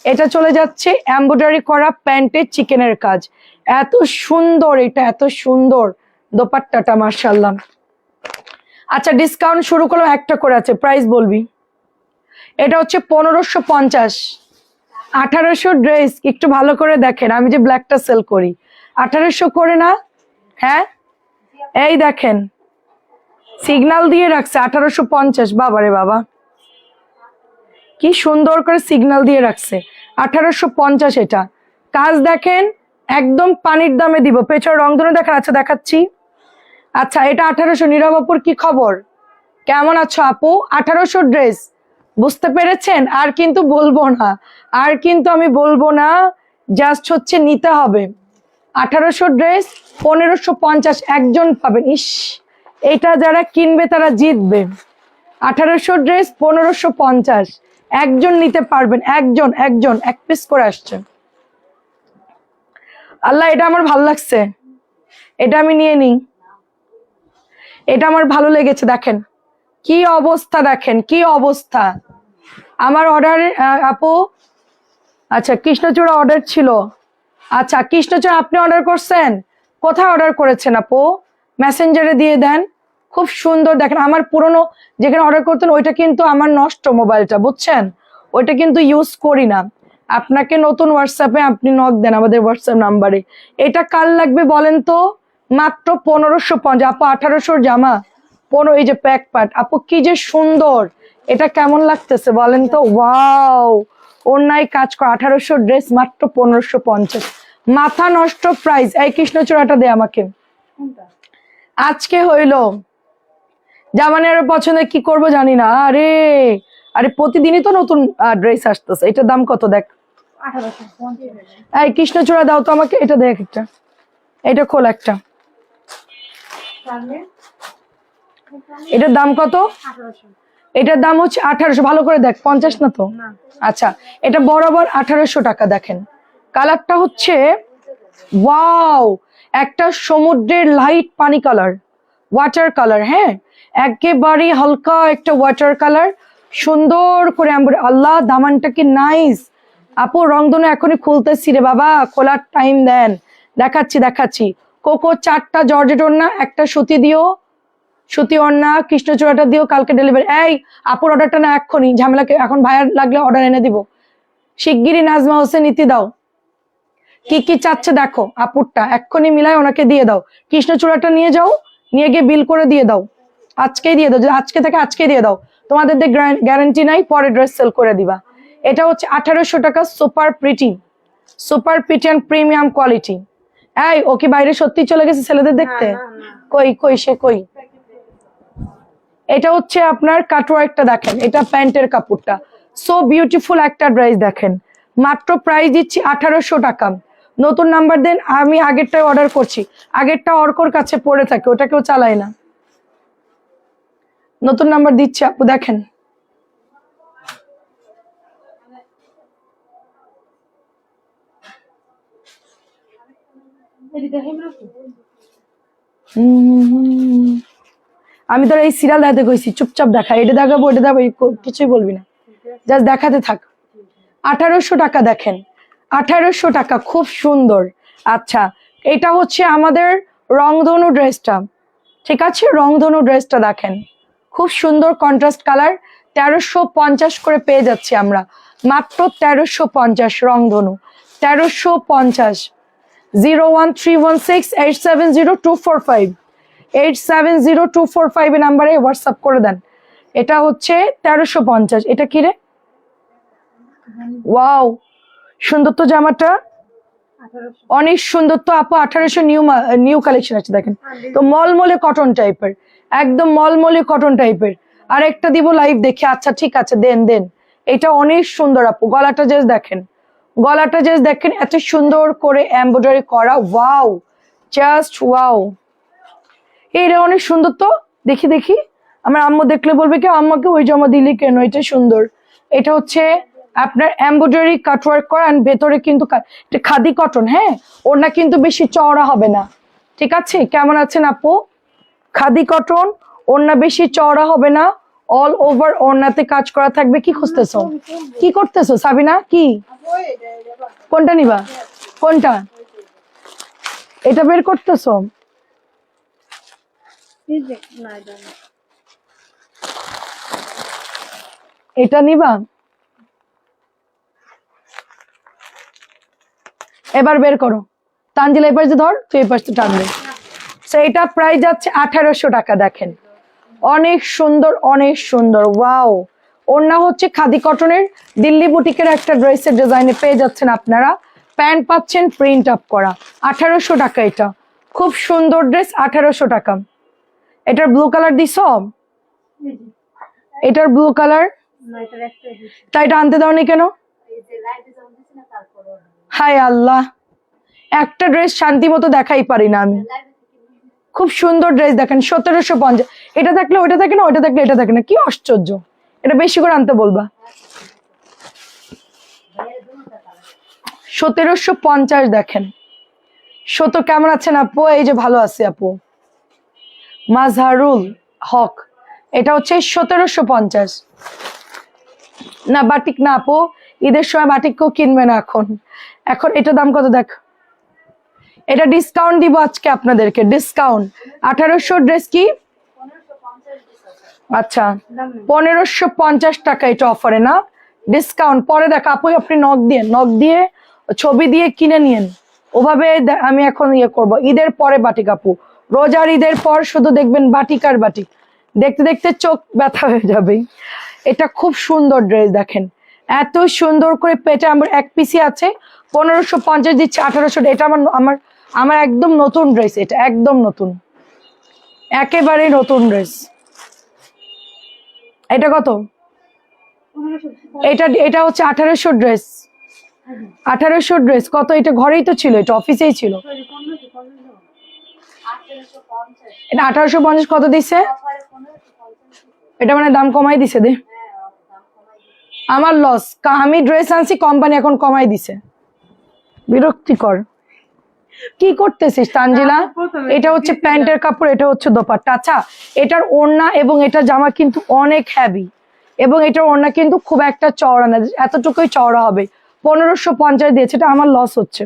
এটা চলে যাচ্ছে এমব্রয়ডারি করা প্যান্টে চিকেনের কাজ, এত সুন্দর, এটা এত সুন্দর দোপাট্টাটা মাশাআল্লাহ। আচ্ছা ডিসকাউন্ট শুরু করলাম, একটা করে আছে, প্রাইস বলবি। এটা হচ্ছে 1550, 1800 ড্রেস, একটু ভালো করে দেখেন, আমি যে ব্ল্যাকটা সেল করি 1800 করে না, হ্যাঁ এই দেখেন সিগন্যাল দিয়ে রাখছে 1850, বাবারে বাবা কি সুন্দর করে সিগন্যাল দিয়ে রাখছে 1850। এটা কাজ দেখেন একদম পানির দামে দিব, পেছনের রং ধরে দেখেন। আচ্ছা দেখাচ্ছি, আচ্ছা এটা 1800। নীরব আপুর কি খবর, কেমন আছো আপু? 1800 ড্রেস, বুঝতে পেরেছেন? আর কিন্তু বলবো না, আর কিন্তু আমি বলবো না, জাস্ট হচ্ছে নিতে হবে। 1800 ড্রেস 1550, একজন পাবেন। ইস, এটা যারা কিনবে তারা জিতবে। 1800 ড্রেস 1550, একজন নিতে পারবেন, একজন একজন, 1 পিস করে আসছে। আল্লাহ এটা আমার ভালো লাগছে, এটা আমি নিয়ে নিই, এটা আমার ভালো লেগেছে। দেখেন কি অবস্থা, দেখেন কি অবস্থা। আমার অর্ডার আপু, আচ্ছা কৃষ্ণচূড়া অর্ডার ছিল, আচ্ছা কৃষ্ণচূড়া আপনি অর্ডার করছেন, কোথায় অর্ডার করেছেন আপু? মেসেঞ্জারে দিয়ে দেন। খুব সুন্দর, দেখেন আমার পুরনো যেখানে অর্ডার করতেন ওইটা কিন্তু আমার নষ্ট মোবাইলটা, বুঝছেন, ওইটা কিন্তু ইউজ করি না। আপনাকে নতুন হোয়াটসঅ্যাপে আপনি নক দেন আমাদের হোয়াটসঅ্যাপ নাম্বারে। এটা কার লাগবে বলেন তো? মাত্র 1550। আপু 1800 জামা 15, এই যে প্যাক পার্ট আপু কি যে সুন্দর, এটা কেমন লাগতেছে বলেন তো? ওয়াও, অন্যায় কাজ করা 1800 ড্রেস মাত্র 1550, মাথা নষ্ট প্রাইস। এই কৃষ্ণচূড়াটা দে আমাকে, আজকে হইলো জামানের পছন্দ, কি করব জানি না। আরে আরে প্রতিদিনই তো নতুন ড্রেস আসতেছে। এটার দাম কত দেখ, 1850। এই কৃষ্ণচূড়া দাও তো আমাকে, এটা দেখ একটা, এটা খোল একটা, এটার দাম কত? 1800। এটার দাম হচ্ছে 1800, ভালো করে দেখ, 50 না তো? আচ্ছা এটা বরাবর 1800 টাকা। দেখেন কালারটা হচ্ছে ওয়াও, একটা সমুদ্রের লাইট পানি কালার, ওয়াটার কালার, হ্যাঁ একেবারে হালকা একটা ওয়াটার কালার, সুন্দর করে আল্লাহ দামানটা কি নাইস। আপু রংধনু এখনই খুলতেছি রে বাবা, খোলার টাইম দেন, দেখাচ্ছি দেখাচ্ছি। কোকো 4টা জর্জেট ওড়না, একটা সুতি দিও, সুতি ওড়না, কৃষ্ণচূড়াটা দিও, কালকে ডেলিভারি। এই আপুর অর্ডারটা না এক্ষুনি, ঝামেলাকে এখন ভাইয়ার লাগলে অর্ডার এনে দিব শিগগিরই। নাজমা হোসেন ইতি দাও, কি কি চাচ্ছে দেখো, আপুরটা এক্ষুনি মিলাই ওনাকে দিয়ে দাও। কৃষ্ণচূড়াটা নিয়ে যাও, নিয়ে গিয়ে বিল করে দিয়ে দাও, আজকেই দিয়ে দাও, যদি আজকে থেকে আজকেই দিয়ে দাও, তোমাদের গ্যারান্টি নাই, পরে ড্রেস সেল করে দিবা। এটা হচ্ছে 1800 টাকা, super pretty, super pretty and premium quality. এই ও কি বাইরে সত্যি চলে গেছে ছেলেদের দেখতে? কই কই সে কই? এটা হচ্ছে আপনার কাটওয়ার্কটা দেখেন, এটা প্যান্টের কাপড়টা, সো বিউটিফুল একটা ড্রেস। দেখেন মাত্র প্রাইস দিচ্ছি 1800 টাকা। নতুন নাম্বার দেন, আমি আগেরটাই অর্ডার করছি, আগেরটা অর্কর কাছে পড়ে থাকে, ওটা কেউ চালায় না। নতুন নাম্বার দিচ্ছি আপু, দেখেন আমি তোর এই সিরিয়াল দেখাতে কইছি, চুপচাপ দেখা, এটা দেখাবো এটা দেখাবো, কিছুই বলবি না, জাস্ট দেখাতে থাক। 1800 টাকা দেখেন, 1800 টাকা, খুব সুন্দর। আচ্ছা, এটা হচ্ছে আমাদের রংধনু ড্রেসটা, ঠিক আছে, রংধনু ড্রেসটা দেখেন, খুব সুন্দর কন্ট্রাস্ট কালার। 1350 করে পেয়ে যাচ্ছি আমরা, মাত্র 1350 রংধনু, 1350। 01316870245, 870245 এ নাম্বারে হোয়াটসঅ্যাপ করে দেন। এটা হচ্ছে 1350। এটা কি রে, ওয়াও, সুন্দর তো জামাটা, অনেক সুন্দর তো আপু। 1800 নিউ কালেকশন আছে দেখেন, তো মলমলে কটন টাইপের, একদম মলমলে কটন টাইপের। আর একটা দিব লাইভ দেখে, আচ্ছা ঠিক আছে দেন দেন। এটা অনেক সুন্দর আপু, গলাটা জাস্ট দেখেন, গলাটা জাস্ট দেখেন, এত সুন্দর করে এমব্রয়ডারি করা, ওয়াও, জাস্ট ওয়াও। এটা অনেক সুন্দর তো, দেখি দেখি, আমার আম্মু দেখলে বলবে কি আম্মাকে ওই জামা দিলি কেন, এটা সুন্দর। এটা হচ্ছে আপনার এমব্রয়ডারি কাটওয়ার্ক করা, আর ভেতরে কিন্তু এটা খাদি কটন, হ্যাঁ, ওড়না কিন্তু বেশি চওড়া হবে না, ঠিক আছে। কেমন আছেন আপু? খাদি কটন, ওড়না বেশি চওড়া হবে না, অল ওভার ওড়নাতে কাজ করা থাকবে। কি খুঁজতেছো, কি করতেছো সাবিনা, কি কোনটা নিবা, কোনটা, এটা বের করতেছো? এটা নিবা, এবার বের করো। তানজিলা এই পাশে ধর, তুই এই পাশে টানবে। এটা প্রাইস যাচ্ছে 1800 টাকা দেখেন, অনেক সুন্দর, অনেক সুন্দর, ওয়াও। ওড়না হচ্ছে খাদি কটনের, দিল্লি বুটিকের একটা ড্রেসের ডিজাইনে পেয়ে যাচ্ছেন আপনারা। প্যান্ট পাচ্ছেন প্রিন্ট আপ করা, 1800 টাকা। এটা খুব সুন্দর ড্রেস, 1800 টাকা। এটার ব্লু কালার দিছ, এটার ব্লু কালার, তাই এটা আনতে দাওনি কেন? হায় আল্লাহ, একটা ড্রেস শান্তি মতো দেখাই পারি না আমি। খুব সুন্দর ড্রেস দেখেন, 1750। এটা থাকলে ওইটা থাকে না, ওইটা থাকলে এটা থাকে না, কি আশ্চর্য। এটা বেশি করে আনতে বলবা। 1750 দেখেন। কেমন আছেন আপু? এই যে ভালো আছে আপু, মাজহারুল হক। এটা হচ্ছে 1750। না বাটিক না আপু, ঈদের সময় বাটিক কেউ কিনবে না এখন। এখন এটা দাম কত দেখ, এটা ডিসকাউন্ট দিব আজকে আপনাদেরকে, ডিসকাউন্ট। 1800 ড্রেস কি, আচ্ছা 1550 টাকা এটা অফারে না, ডিসকাউন্ট। পরে দেখ আপু, আপনি নক দিয়ে ছবি দিয়ে কিনে নিয়েন, ওভাবে আমি এখন ইয়ে করব। ঈদের পরে বাটিক আপু, রোজার ঈদের পর শুধু দেখবেন বাটিক আর বাটিক, দেখতে দেখতে চোখ ব্যথা হয়ে যাবে। এটা খুব সুন্দর ড্রেস দেখেন, এত সুন্দর করে পেটে আমার এক পিসি আছে, 1550 দিচ্ছে 1800। এটা আমার আমার একদম নতুন ড্রেস, এটা একদম নতুন, একেবারে নতুন ড্রেস। এটা কত? এটা হচ্ছে 1800 ড্রেস, 1800 ড্রেস কত? এটা ঘরেই তো ছিল, এটা অফিসেই ছিল। এটা 1850 কত দিছে? এটা মানে দাম কমাই দিছে দে, আমার লস। আমি ড্রেস আনছি, কোম্পানি এখন কমাই দিছে, বিরক্তিকর। কি করতেছিস তানজিলা? এটা হচ্ছে প্যান্টের কাপড়, এটা হচ্ছে দোপাট্টা। আচ্ছা, এটার ওড়না এবং এটা জামা কিন্তু অনেক হেভি, এবং এটার ওড়না কিন্তু খুব একটা চওড়া না, এতটুকুই চওড়া হবে। 1550 দিয়েছে, এটা আমার লস হচ্ছে।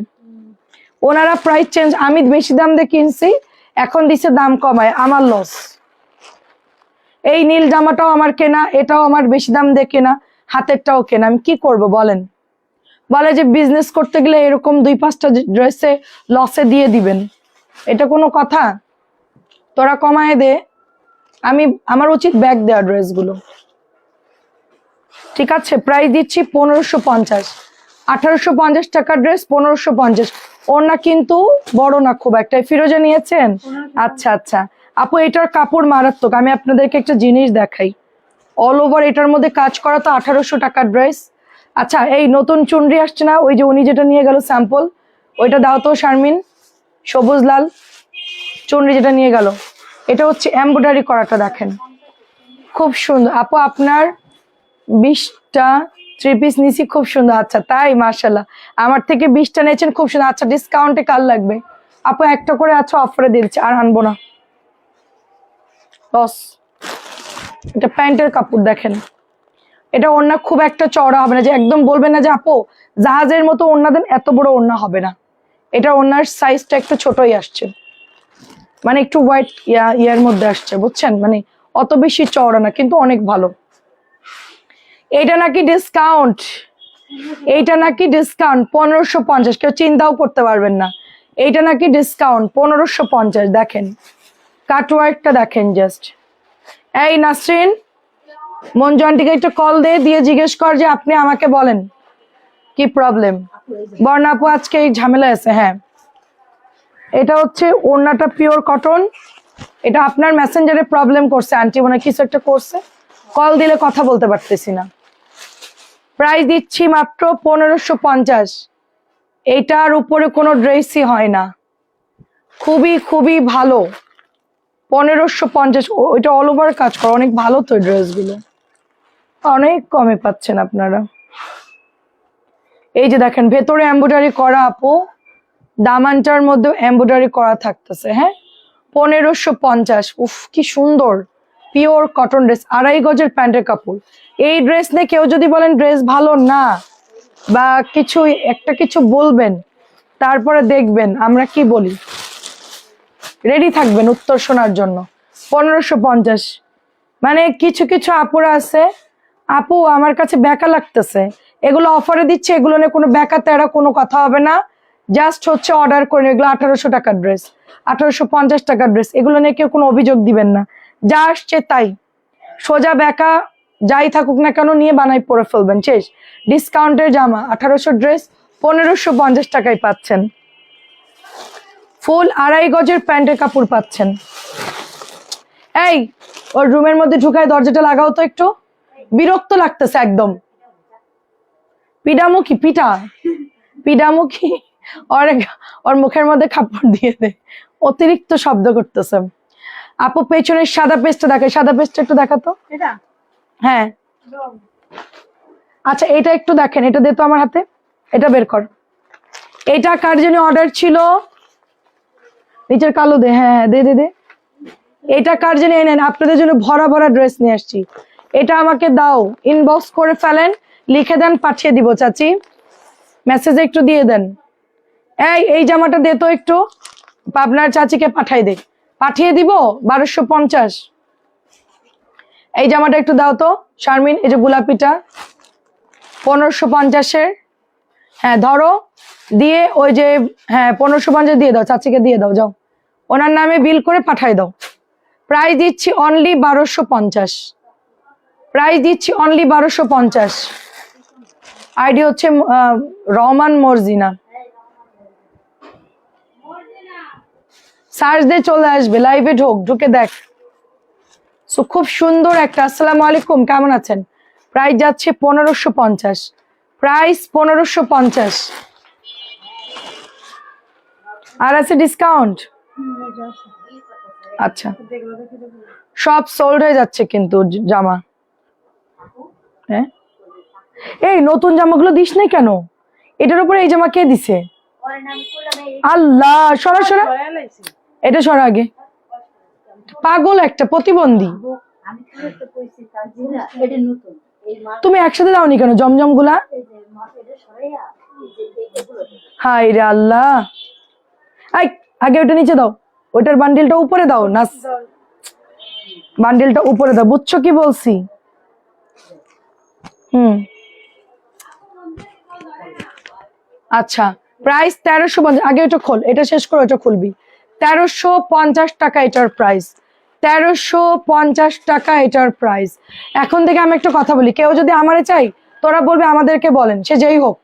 ওনারা প্রাইস চেঞ্জ, আমি বেশি দাম দিয়ে কিনছি, এখন দিছে দাম কমায়, আমার লস। এই নীল জামাটাও আমার কেনা, এটাও আমার বেশি দাম দিয়ে কেনা, হাতেরটাও কেনা, আমি কি করব বলেন? বলে যে বিজনেস করতে গেলে এরকম 2-5টা ড্রেসে লসে দিয়ে দিবেন, এটা কোনো কথা? তোরা কমায় দে, আমার উচিত ব্যাগ দেওয়া ড্রেসগুলো, ঠিক আছে। প্রাইস দিচ্ছি 1550, 1850 টাকার ড্রেস 1550। ওড়না কিন্তু বড় না খুব একটা। ফিরোজা নিয়েছেন? আচ্ছা আচ্ছা আপু, এটার কাপড় মারাত্মক। আমি আপনাদেরকে একটা জিনিস দেখাই, অল ওভার এটার মধ্যে কাজ করা, তো 1800 টাকার ড্রেস। আচ্ছা, এই নতুন চুনরি আসছে না, ওই যে উনি যেটা নিয়ে গেল স্যাম্পল, ওইটা দাও তো শারমিন, সবুজ লাল চুনরি যেটা নিয়ে গেল, এটা হচ্ছে এমব্রয়ডারি করাটা দেখেন, খুব সুন্দর আপু, আপনার 20টা 3 পিস নিছি, খুব সুন্দর। আচ্ছা তাই, মাশাল্লাহ, আমার থেকে 20টা নিয়েছেন, খুব সুন্দর। আচ্ছা ডিসকাউন্টে কার লাগবে আপু? একটা করে আচ্ছা অফারে দিচ্ছি, আর আনবো না, লস। এটা প্যান্টের কাপড় দেখেন, এটা ওড়না খুব একটা চওড়া হবে না, যে একদম বলবেন না যে আপু জাহাজের মতো ওড়না দেন, এত বড় ওড়না হবে না। এটা ওড়নার সাইজটা একটু ছোটই আসছে, মানে একটু হোয়াইট ইয়ার মধ্যে আসছে, বুঝছেন, মানে অত বেশি চওড়া না, কিন্তু অনেক ভালো। এইটা নাকি ডিসকাউন্ট, এইটা নাকি ডিসকাউন্ট 1550, কেউ চিন্তাও করতে পারবেন না। এইটা নাকি ডিসকাউন্ট 1550, দেখেন কাটওয়ার্কটা দেখেন জাস্ট। এই নাসরিন, মঞ্জু আন্টিকে একটু কল দিয়ে জিজ্ঞেস কর যে আপনি আমাকে বলেন কি প্রবলেম। বর্ণা আপু আজকে এই ঝামেলা আছে। হ্যাঁ, এটা হচ্ছে ওড়নাটা পিওর কটন, এটা আপনার মেসেঞ্জারে প্রবলেম করছে, আন্টি মনে হয় কিছু একটা করছে, কল দিলে কথা বলতে পারতেছি না। প্রাইস দিচ্ছি মাত্র 1550, এইটার উপরে কোনো ড্রেসই হয় না, খুবই খুবই ভালো। 1550, ওইটা অল ওভার কাজ করে, অনেক ভালো তো ড্রেসগুলো, অনেক কমে পাচ্ছেন আপনারা। এই যে দেখেন ভেতরে এমব্রয়ডারি করা আপু, দামানটার মধ্যে এমব্রয়ডারি করা থাকতেছে। হ্যাঁ, 1550, উফ কি সুন্দর পিওর কটন ড্রেস, 2.5 গজের প্যান্টের কাপড়। এই ড্রেস নিয়ে কেউ যদি বলেন ড্রেস ভালো না বা কিছু একটা কিছু বলবেন, তারপরে দেখবেন আমরা কি বলি, রেডি থাকবেন উত্তর শোনার জন্য। 1550, মানে কিছু কিছু আপুরা আছে, আপু আমার কাছে বেকা লাগতেছে, এগুলো অফারে দিচ্ছে, এগুলো নিয়ে কোনো বেকা তেরা কোনো কথা হবে না, জাস্ট হচ্ছে অর্ডার করে। এগুলো 1800 টাকার ড্রেস, 1850 টাকার ড্রেস, এগুলো নিয়ে কেউ কোনো অভিযোগ দিবেন না, যা আসছে তাই সোজা বেকা যাই থাকুক না কেন নিয়ে বানাই পরে ফেলবেন, শেষ। ডিসকাউন্টের জামা 1800 ড্রেস 1550 টাকায় পাচ্ছেন, ফুল 2.5 গজের প্যান্টের কাপড় পাচ্ছেন। এই ওর রুমের মধ্যে ঢুকায় দরজাটা লাগাও তো একটু, বিরক্ত লাগতেছে একদম। পিডামুখী পিডামুখী, ওর মুখের মধ্যে খাপড় দিয়ে দে, অতিরিক্ত শব্দ করতেছে। আপু পেছনের সাদা পেস্টটা দেখে, সাদা পেস্টটা একটু দেখাতো। হ্যাঁ আচ্ছা, এটা একটু দেখেন, এটা দে তো আমার হাতে, এটা বের কর। এটা কার জন্য অর্ডার ছিল, নিচের কালো দে, হ্যাঁ দে দে দে। এটা কার জন্য এনেন, আপনাদের জন্য ভরা ভরা ড্রেস নিয়ে আসছি, এটা আমাকে দাও, ইনবক্স করে ফেলেন, লিখে দেন, পাঠিয়ে দিব চাচি, মেসেজে একটু দিয়ে দেন। এই জামাটা দে তো একটু, আপনার চাচিকে পাঠিয়ে দিব 1250। এই জামাটা একটু দাও তো শারমিন, এই যে গোলাপিটা 1550-এর। হ্যাঁ ধরো, দিয়ে ওই যে, হ্যাঁ 1550 দিয়ে দাও, চাচিকে দিয়ে দাও, যাও ওনার নামে বিল করে পাঠাই দাও। প্রাইস দিচ্ছি অনলি 1250, প্রাইস দিচ্ছি অনলি 1250। আইডি হচ্ছে রহমান মর্জিনা, সার্চ দিয়ে চলে আসবে, লাইভে ঢুকে দেখ। সো খুব সুন্দর একটা, আসসালামু আলাইকুম, কেমন আছেন? প্রাইস যাচ্ছে 1550, প্রাইস 1550, আর আছে ডিসকাউন্ট। আচ্ছা সব সোল্ড হয়ে যাচ্ছে কিন্তু জামা। হ্যাঁ এই নতুন জামাগুলো দিস নাই কেন? এটার উপরে এই জামা কে দিছে? আল্লাহ, সরা এটা সরা আগে, পাগল একটা প্রতিবন্ধী। তুমি একসাথে দাওনি কেন জমজম গুলা? হাই রে আল্লাহ, আগে ওটা নিচে দাও, ওইটার বান্ডিলটা উপরে দাও না, বান্ডিলটা উপরে দাও, বুঝছো কি বলছি? আচ্ছা প্রাইস 1350, আগে ওটা খোল, এটা শেষ করে ওটা খুলবি। 1350 টাকা এটার প্রাইস, 1350 টাকা এটার প্রাইস। এখন থেকে আমি একটা কথা বলি, কেউ যদি আমারে চাই, তোরা বলবে আমাদেরকে বলেন, সে যেই হোক,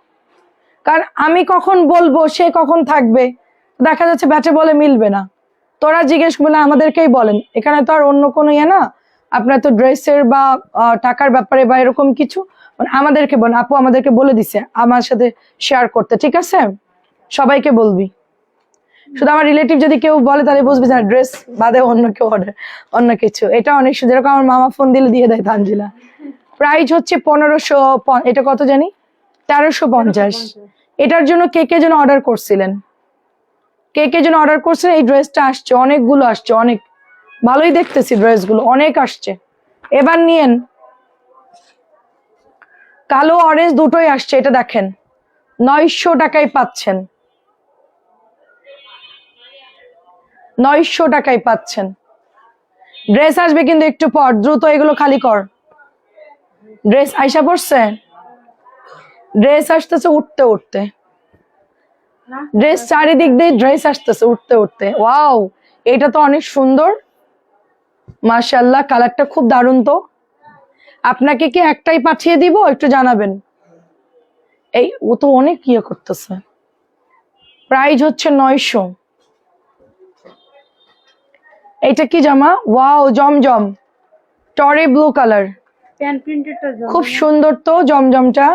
কারণ আমি কখন বলবো সে কখন থাকবে, দেখা যাচ্ছে ব্যাটে বলে মিলবে না। তোরা জিজ্ঞেস করলে আমাদেরকেই বলেন, এখানে তো আর অন্য কোনো ইয়ে না, আপনার তো ড্রেসের বা টাকার ব্যাপারে বা এরকম কিছু, মানে আমাদেরকে বলেন, আপু আমাদেরকে বলে দিছে আমার সাথে শেয়ার করতে, ঠিক আছে? সবাইকে বলবি, শুধু আমার রিলেটিভ যদি কেউ বলে তাহলে বুঝবে যে ড্রেস বাদে অন্য কেউ অর্ডার, অন্য কিছু। এটা অনেক সুন্দর, যেরকম আমার মামা ফোন দিলে দিয়ে দেয় তানজিলা। প্রাইস হচ্ছে 1500, এটা কত জানি 1350। এটার জন্য কে কে যেন অর্ডার করছিলেন, কে কে যেন অর্ডার করছিলেন। এই ড্রেসটা আসছে, অনেকগুলো আসছে, অনেক ভালোই দেখতেছি ড্রেসগুলো, অনেক আসছে। এবার নিয়েন, কালো অরেঞ্জ দুটোই আসছে। এটা দেখেন 900 টাকায় পাচ্ছেন, 900 টাকায় পাচ্ছেন। ড্রেস আসবে কিন্তু একটু পর, দ্রুত এগুলো খালি কর। ড্রেস আইসা পড়ছে, ড্রেস আসতেছে উঠতে উঠতে, ড্রেস চারিদিক দিয়ে ড্রেস আসতেছে উঠতে উঠতে। ওয়াও, এটা তো অনেক সুন্দর, মাশাআল্লাহ, কালারটা খুব দারুণ। তো আপনাকে কি একটাই পাঠিয়ে দিব, একটু জানাবেন। এই ও তো অনেক ইয়ে করতেছে। প্রাইস হচ্ছে 900। এইটা কি জামা? ওয়াও, জমজম, টরে ব্লু কালার, খুব সুন্দর। তো জমজমটা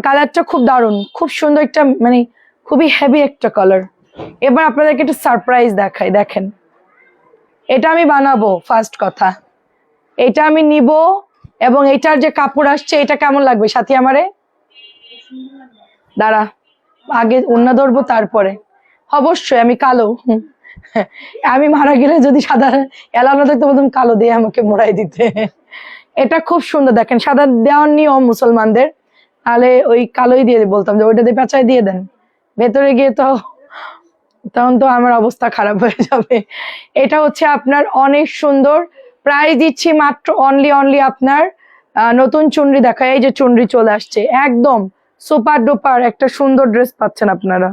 কালারটা খুব দারুণ, খুব সুন্দর একটা, মানে খুবই হেভি একটা কালার। এবার আপনাদেরকে একটু সারপ্রাইজ দেখাই, দেখেন। এটা আমি বানাবো, ফার্স্ট কথা এটা আমি নিব। এবং এটার যে কাপড় আসছে, এটা কেমন লাগবে সাথী আমারে? দাঁড়া, আগে ওন্না ধরবো তারপরে। অবশ্যই আমি কালো, আমি মারা গেলে যদি সাদা এলানো থাকতো প্রথম কালো দিয়ে আমাকে মোড়াই দিতে। এটা খুব সুন্দর, দেখেন সাদা দেওয়ার নিয়ম মুসলমানদের, তাহলে ওই কালোই দিয়ে বলতাম যে ওইটা দিয়ে পেঁচাই দিয়ে দেন, ভেতরে গিয়ে তো তখন তো আমার অবস্থা খারাপ হয়ে যাবে। এটা হচ্ছে আপনার অনেক সুন্দর। প্রাইস দিচ্ছি মাত্র অনলি আপনার নতুন চুনরি দেখা, এই যে চুনরি চলে আসছে, একদম সুপার ডুপার একটা সুন্দর ড্রেস পাচ্ছেন আপনারা,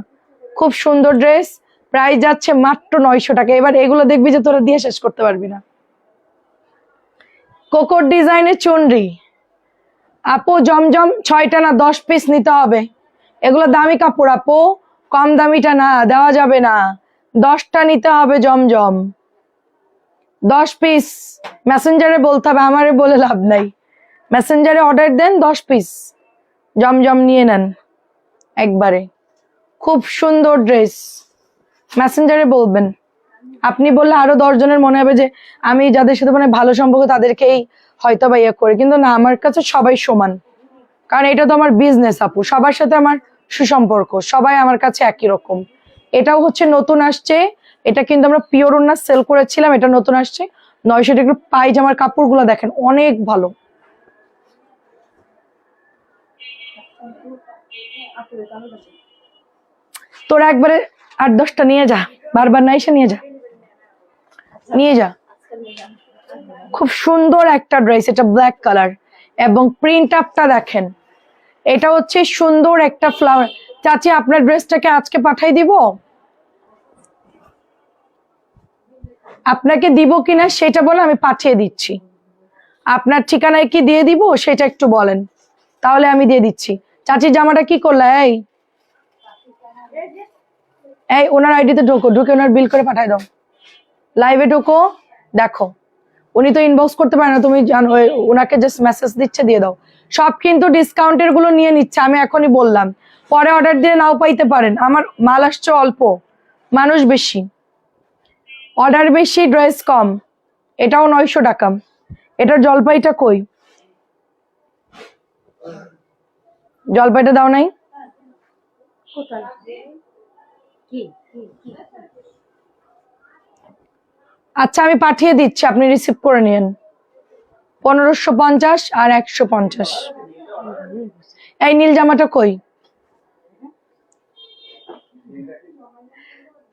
খুব সুন্দর ড্রেস। প্রাইস যাচ্ছে মাত্র 900 টাকা। এবার এগুলো দেখবি যে তোরা দিয়ে শেষ করতে পারবি না। কোকোর ডিজাইনের চুনরি আপু, জমজম 6টা না 10 পিস নিতে হবে। এগুলো দামি কাপড় আপু, কম দামিটা না, দেওয়া যাবে না। 10টা নিতে হবে জমজম, 10 পিস। মেসেঞ্জারে বলতে হবে, আমারে বলে লাভ নাই। মেসেঞ্জারে অর্ডার দেন, 10 পিস জমজম নিয়ে নেন একবারে। খুব সুন্দর ড্রেস, মেসেঞ্জারে বলবেন। আপনি বললে আরো 10 জনের মনে হবে যে আমি যাদের সাথে মানে ভালো সম্পর্ক তাদেরকেই হয়তো বা ইয়ে করি, কিন্তু না, আমার কাছে সবাই সমান। কারণ এটা তো আমার বিজনেস আপু, সবার সাথে আমার সুসম্পর্ক, সবাই আমার কাছে একই রকম। এটাও হচ্ছে নতুন আসছে, এটা কিন্তু আমরা পিওর ওন্না সেল করেছিলাম, এটা নতুন আসছে 900 টাকা। পায়জামার কাপড়গুলো দেখেন অনেক ভালো। তোরা একবারে 8-10টা নিয়ে যা, বারবার না এসে নিয়ে যা, নিয়ে যা। খুব সুন্দর একটা ড্রেস, এটা ব্ল্যাক কালার এবং প্রিন্ট আপটা দেখেন। এটা হচ্ছে সুন্দর একটা ফ্লাওয়ার। চাচি, আপনার ড্রেসটাকে আজকে পাঠাই দিব? আপনাকে দিব কিনা সেটা বলে আমি পাঠিয়ে দিচ্ছি। আপনার ঠিকানায় কি দিয়ে দিব সেটা একটু বলেন, তাহলে আমি দিয়ে দিচ্ছি। চাচি জামাটা কি করলা? এই এই ওনার আইডিতে ঢোকো, ঢুকে ওনার বিল করে পাঠাই দাও। লাইভে ঢোকো, দেখো উনি তো ইনবক্স করতে পারে না, তুমি জানো, ওনাকে জাস্ট মেসেজ দিচ্ছে, দিয়ে দাও। সব কিন্তু ডিসকাউন্টের গুলো নিয়ে নিচ্ছে, আমি এখনই বললাম, পরে অর্ডার দিয়ে নাও পাইতে পারেন। আমার মাল আসছে অল্প, মানুষ বেশি, অর্ডার বেশি, ড্রেস কম। এটাও 900 টাকা। এটার জলপাইটা কই? জলপাইটা দাও নাই? আচ্ছা আমি পাঠিয়ে দিচ্ছি, আপনি রিসিভ করে নিন। 1550 আর 150। এই নীল জামাটা কই?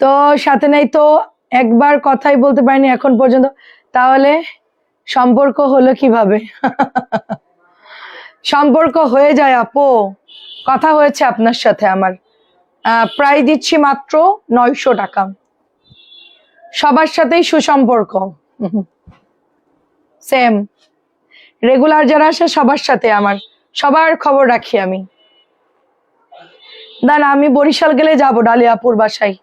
তো সাথে নাই তো, একবার কথাই বলতে পারিনি এখন পর্যন্ত, তাহলে সম্পর্ক হলো কিভাবে? সম্পর্ক হয়ে যায় আপু, কথা হয়েছে আপনার সাথে আমার। প্রায় দিচ্ছি মাত্র 900 টাকা। সবার সাথেই সুসম্পর্ক, সেম রেগুলার যারা আসে সবার সাথে আমার, সবার খবর রাখি আমি। না না, আমি বরিশাল গেলে যাব ডালিয়াপুর বাসায়।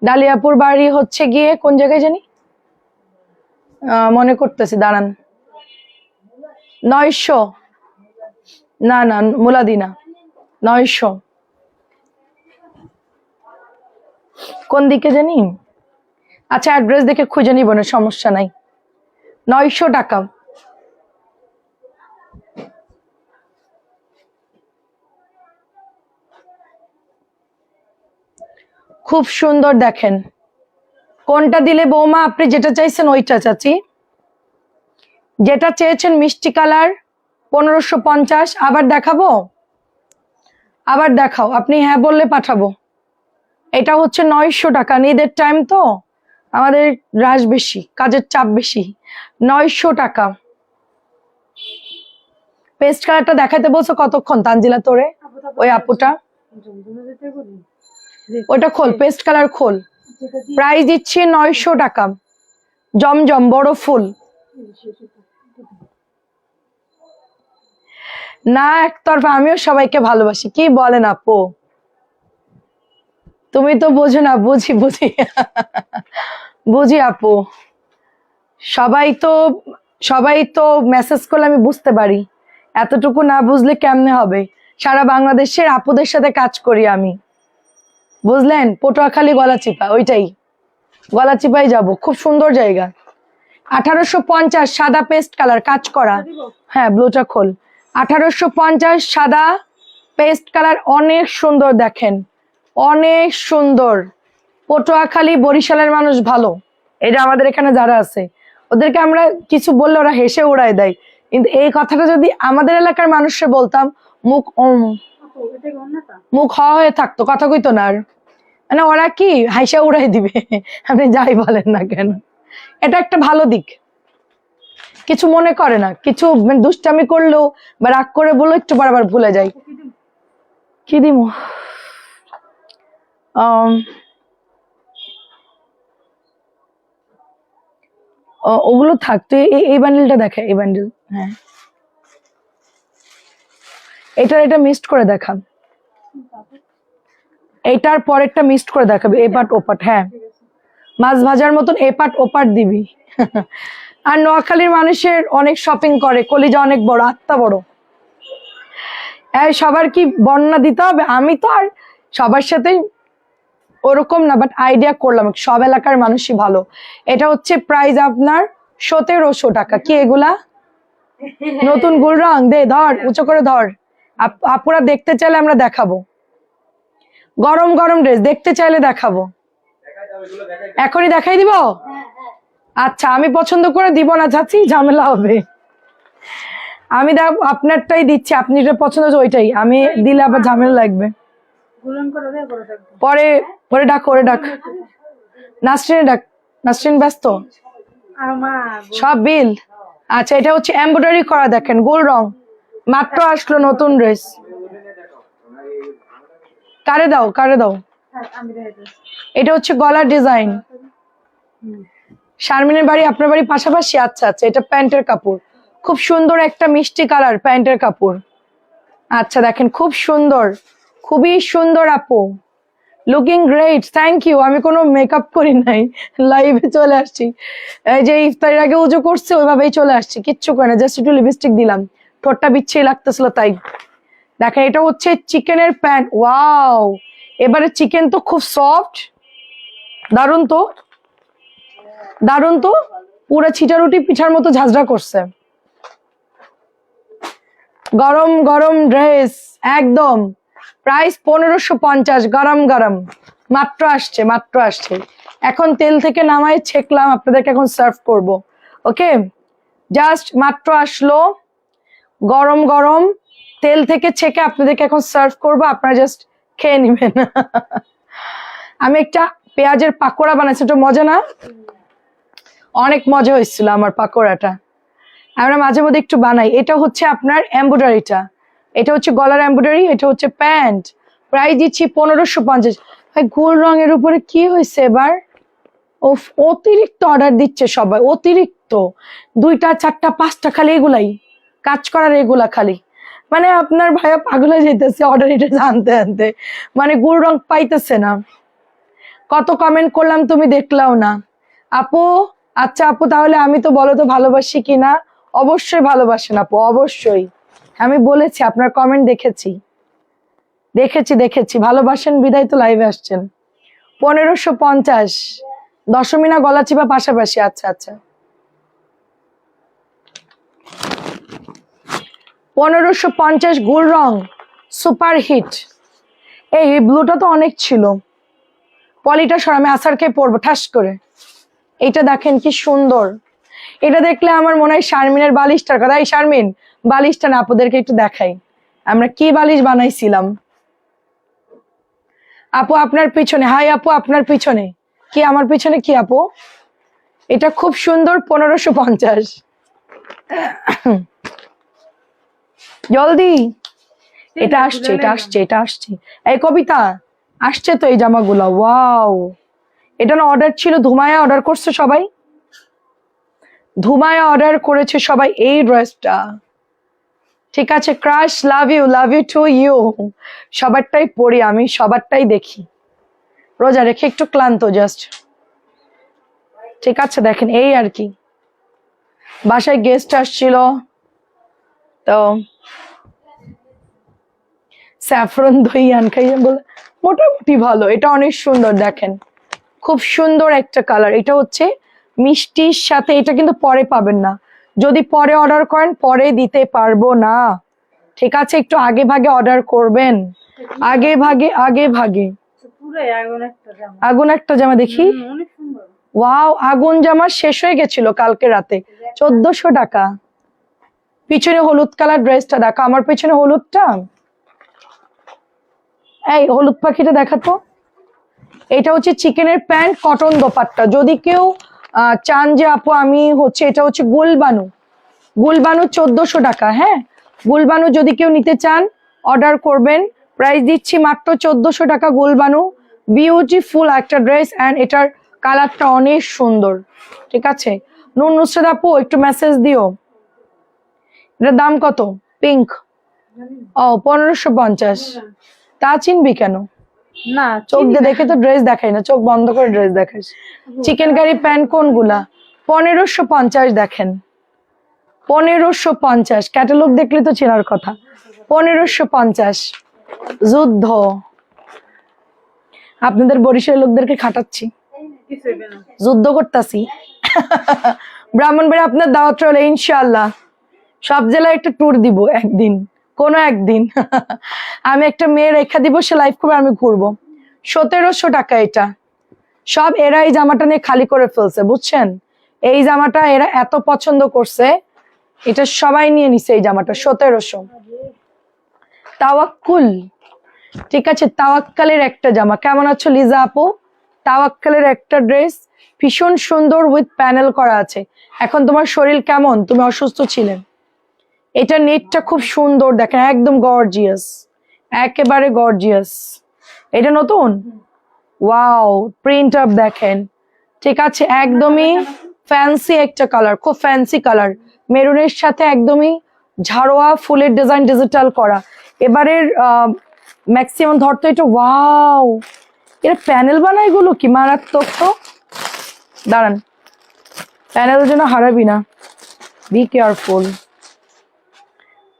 ডালিয়াপুর বাড়ি হচ্ছে গিয়ে কোন জায়গায় জানি, মনে করতেছি, দাঁড়ান। 900, না না মুলাদিনা, 900। কোন দিকে জানি, আচ্ছা অ্যাড্রেস দেখে খুঁজে নিব না, সমস্যা নাই। 900 টাকা। খুব সুন্দর দেখেন, কোনটা দিলে বৌমা? আপনি যেটা চাইছেন ওইটা চাচি, যেটা চেয়েছেন মিষ্টি কালার 1550। আবার দেখাবো? আবার দেখাও, আপনি হ্যাঁ বললে পাঠাবো। এটা হচ্ছে 900 টাকা। ঈদের টাইম তো আমাদের রাশ বেশি, কাজের চাপ বেশি। 900 টাকা। পেস্ট কালারটা দেখাতে বলছো কতক্ষণ তানজিলা তোরে? ওই আপুটা ওটা খোল, পেস্ট কালার খোল। প্রাইস দিচ্ছি 900 টাকা। জমজম বড় ফুল না একতরফা, আমিও সবাইকে ভালোবাসি। কি বলেন আপু, তুমি তো বোঝো না। বুঝি বুঝি বুঝি আপু, সবাই তো মেসেজ করলে আমি বুঝতে পারি, এতটুকু না বুঝলে কেমনে হবে? সারা বাংলাদেশের আপুদের সাথে কাজ করি আমি, বুঝলেন? পটুয়াখালী গলাচিপা, ওইটাই গলাচিপাই যাব, খুব সুন্দর জায়গা। 1850 সাদা পেস্ট কালার কাজ করা। হ্যাঁ ব্লুটা খোল। 1850 সাদা পেস্ট কালার, অনেক সুন্দর দেখেন, অনেক সুন্দর। পটুয়াখালী বরিশালের মানুষ ভালো, এটা আমাদের এখানে যারা আছে ওদেরকে আমরা কিছু বললে ওরা হেসে উড়ায় দেয়, কিন্তু এই কথাটা যদি আমাদের এলাকার মানুষে বলতাম, মুখ হয়ে থাকতো, কথা কইতো না আর। মানে ওরা কি হাইসা উড়াই দিবে আপনি যাই বলেন না কেন। এটা একটা ভালো দিক, কিছু মনে করে না, কিছু দুষ্টামি করলেও বা রাগ করে বললেও একটু বারবার ভুলে যায়। কি দিমু? ওগুলো থাকতো। এই বান্ডেলটা দেখা, এই বান্ডেল। হ্যাঁ এটা মিক্সড করে দেখান, এইটার পরেরটা মিক্সড করে দেখাবে, এপাট ওপাট। হ্যাঁ মাছ ভাজার মতন এপাট ওপাট দিবি আর নোয়াখালীর মানুষের অনেক শপিং করে, কলিজা অনেক বড়, আত্মা বড়। সবার কি বর্ণনা দিতে হবে? আমি তো আর সবার সাথেই ওরকম না, বাট আইডিয়া করলাম, সব এলাকার মানুষই ভালো। এটা হচ্ছে প্রাইস আপনার 1700 টাকা। কি এগুলা? নতুন গুল রং দে, ধর উঁচু করে ধর। আপুরা দেখতে চাইলে আমরা দেখাবো, গরম গরম ড্রেস দেখতে চাইলে দেখাবো। এখনই দেখাই দিব? আচ্ছা আমি পছন্দ করে দিব না চাচি, ঝামেলা হবে। আমি আপনারটাই দিচ্ছি, আপনি যেটা পছন্দ হচ্ছে ওইটাই আমি দিলে আবার ঝামেলা লাগবে পরে। ওরে ডাক, ওরে ডাক, নাসরিনে ডাক। নাসরিন ব্যস্ত সব বিল। আচ্ছা এটা হচ্ছে এমব্রয়ডারি করা, দেখেন গোল রং, মাত্র আসলো নতুন ড্রেস। কারে দাও, কারে দাও। এটা হচ্ছে গলার ডিজাইন। শারমিনের বাড়ি আপনার বাড়ি পাশাপাশি? আচ্ছা আচ্ছা, এটা প্যান্টের কাপড়, খুব সুন্দর একটা মিষ্টি কালার প্যান্টের কাপড়। আচ্ছা দেখেন খুব সুন্দর, খুবই সুন্দর আপু, লুকিং গ্রেট, থ্যাংক ইউ। আমি কোনো মেকআপ করি নাই, লাইভে চলে আসছি, এই যে ইফতারের আগে উজু করছে ওইভাবেই চলে আসছি, কিচ্ছু করে না, জাস্ট একটু লিপস্টিক দিলাম, ঠোঁটটা বিচ্ছিরি লাগতেছিল তাই। দেখেন এটা হচ্ছে চিকেনের প্যান্ট, ওয়াও। এবারে চিকেন তো খুব সফট, দারুন তো, দারুন তো, পুরো ছিটারুটি পিঠার মতো ঝাঁঝরা করছে। গরম গরম ড্রেস একদম, প্রাইস 1550, গরম গরম, মাত্র আসছে, মাত্র আসছে। এখন তেল থেকে নামাই ছেকলাম, আপনাদেরকে এখন সার্ভ করব। ওকে, জাস্ট মাত্র আসলো, গরম গরম তেল থেকে ছেকে আপনাদেরকে এখন সার্ভ করব, আপনারা জাস্ট খেয়ে নেবেন আমি একটা পেঁয়াজের পাকোড়া বানাইছি, একটু মজা না? অনেক মজা হয়েছিল আমার পাকোড়াটা, আমরা মাঝে মধ্যে একটু বানাই। এটা হচ্ছে আপনার এমব্রয়ডারিটা, এটা হচ্ছে গলার এমব্রয়ডারি, এটা হচ্ছে প্যান্ট। প্রাইস দিচ্ছি 1550। ভাই গোল রঙের উপরে কি হয়েছে এবার? অতিরিক্ত অর্ডার দিচ্ছে সবাই, অতিরিক্ত, 2টা 4টা 5টা খালি এগুলাই কাজ করার, এগুলা খালি। মানে আপনার ভাইয়া পাগলা যেতেছে অর্ডার এটা জানতে আনতে, মানে গোল রং পাইতেছে না। কত কমেন্ট করলাম তুমি দেখলাও না আপু। আচ্ছা আপু তাহলে আমি তো বলো তো ভালোবাসি কিনা? অবশ্যই ভালোবাসেন আপু, অবশ্যই। আমি বলেছি আপনার কমেন্ট দেখেছি, দেখেছি ভালোবাসেন বিদায় তো লাইভে আসছেন। 1550। দশমী না গলাচিপা পাশাপাশি? আচ্ছা আচ্ছা। 1550 গোল রং, সুপার হিট। এই ব্লুটা তো অনেক ছিল। পলিটা সর, আমি আসার খেয়ে পরবো ঠাস করে। এটা দেখেন কি সুন্দর। এটা দেখলে আমার মনে হয় শারমিনের বালিশটার কথা। এই শারমিন, বালিশটা না আপুদেরকে একটু দেখাই, আমরা কি বালিশ বানাইছিলাম। আপু আপনার পিছনে, হাই আপু আপনার পিছনে কি, আমার পিছনে কি আপু? এটা খুব সুন্দর, 1550। জলদি, এটা আসছে, এটা আসছে, এটা আসছে। এই কবিতা, আসছে তো এই জামাগুলা। ওয়াও, এটা না অর্ডার ছিল, ধুমায়া অর্ডার করছে সবাই, ধুমায়া অর্ডার করেছে সবাই এই ড্রেসটা। ঠিক আছে crush, love you too you. সবারটাই পড়ি আমি, সবারটাই দেখি, রোজা রেখে একটু ক্লান্ত জাস্ট। ঠিক আছে দেখেন এই আর কি, বাসায় গেস্ট আসছিল তো স্যাফরন দই আনখাইয়ে বলে, মোটামুটি ভালো। এটা অনেক সুন্দর, দেখেন খুব সুন্দর একটা কালার। এটা হচ্ছে মিষ্টির সাথে, এটা কিন্তু পরে পাবেন না, যদি পরে অর্ডার করেন পরে দিতে পারবো না। ঠিক আছে, একটু আগে ভাগে অর্ডার করবেন, আগে ভাগে আগে ভাগে। আগুন একটা জামা দেখি, ওয়াও, আগুন জামা শেষ হয়ে গেছিল কালকে রাতে, 1400 টাকা। পিছনে হলুদ কালার ড্রেসটা দেখো, আমার পিছনে হলুদটা, এই হলুদ পাখিটা দেখাতো। এটা হচ্ছে চিকেনের প্যান্ট, কটন দোপাট্টা। যদি কেউ চান যে আপু আমি হচ্ছে, এটা হচ্ছে গুলবানু, গুলবানু 1400 টাকা। হ্যাঁ, গুলবানু যদি কেউ নিতে চান অর্ডার করবেন, প্রাইস দিচ্ছি মাত্র 1400 টাকা। গুলবানু বিউটিফুল একটা ড্রেস, অ্যান্ড এটার কালারটা অনেক সুন্দর। ঠিক আছে, নুন নুসরাত আপু একটু মেসেজ দিও, এটার দাম কত? পিঙ্ক, ও 1550। তা চিনবি কেন? না, চোখ দিয়ে দেখে তো ড্রেস দেখাই না, চোখ বন্ধ করে ড্রেস দেখাস। চিকেন কারি প্যান্ট কোনগুলা? 1550 দেখেন, 1550। ক্যাটালগ দেখলে তো চেনার কথা। 1550 যুদ্ধ। আপনাদের বরিশালের লোকদেরকে খাটাচ্ছি, যুদ্ধ করতেছি। ব্রাহ্মণবাড়ি আপনার দাওয়াত রইল ইনশাআল্লাহ, সব জেলায় একটা ট্যুর দিব একদিন, কোনো একদিন। আমি একটা মেয়ে রেখা দিব, সে লাইভ করবে, আমি ঘুরবো। 1700 টাকা এটা। সব এরা এই জামাটা নিয়ে খালি করে ফেলছে, বুঝছেন? এই জামাটা এরা এত পছন্দ করছে, এটা সবাই নিয়ে নিছে এই জামাটা। 1700। তাওয়াক্কুল, ঠিক আছে, তাওয়াক্কালের একটা জামা। কেমন আছো লিজা আপু? তাওয়াক্কালের একটা ড্রেস, ভীষণ সুন্দর, উইথ প্যানেল করা আছে। এখন তোমার শরীর কেমন? তুমি অসুস্থ ছিলেন। এটা নেটটা খুব সুন্দর, দেখেন একদম গর্জিয়াস, একেবারে গর্জিয়াস। এটা নতুন, ওয়াও, প্রিন্ট আপ দেখেন। ঠিক আছে, একদমই ফ্যান্সি একটা কালার, খুব ফ্যান্সি কালার, মেরুনের সাথে একদমই ঝাড়োয়া ফুলের ডিজাইন ডিজিটাল করা। এবারের ম্যাক্সিমাম ধরতো এটা। ওয়াও, এরা প্যানেল বানায়, এগুলো কি মারাত্মক তো। দাঁড়ান, প্যানেল যেন হারাবি না, বি কেয়ারফুল।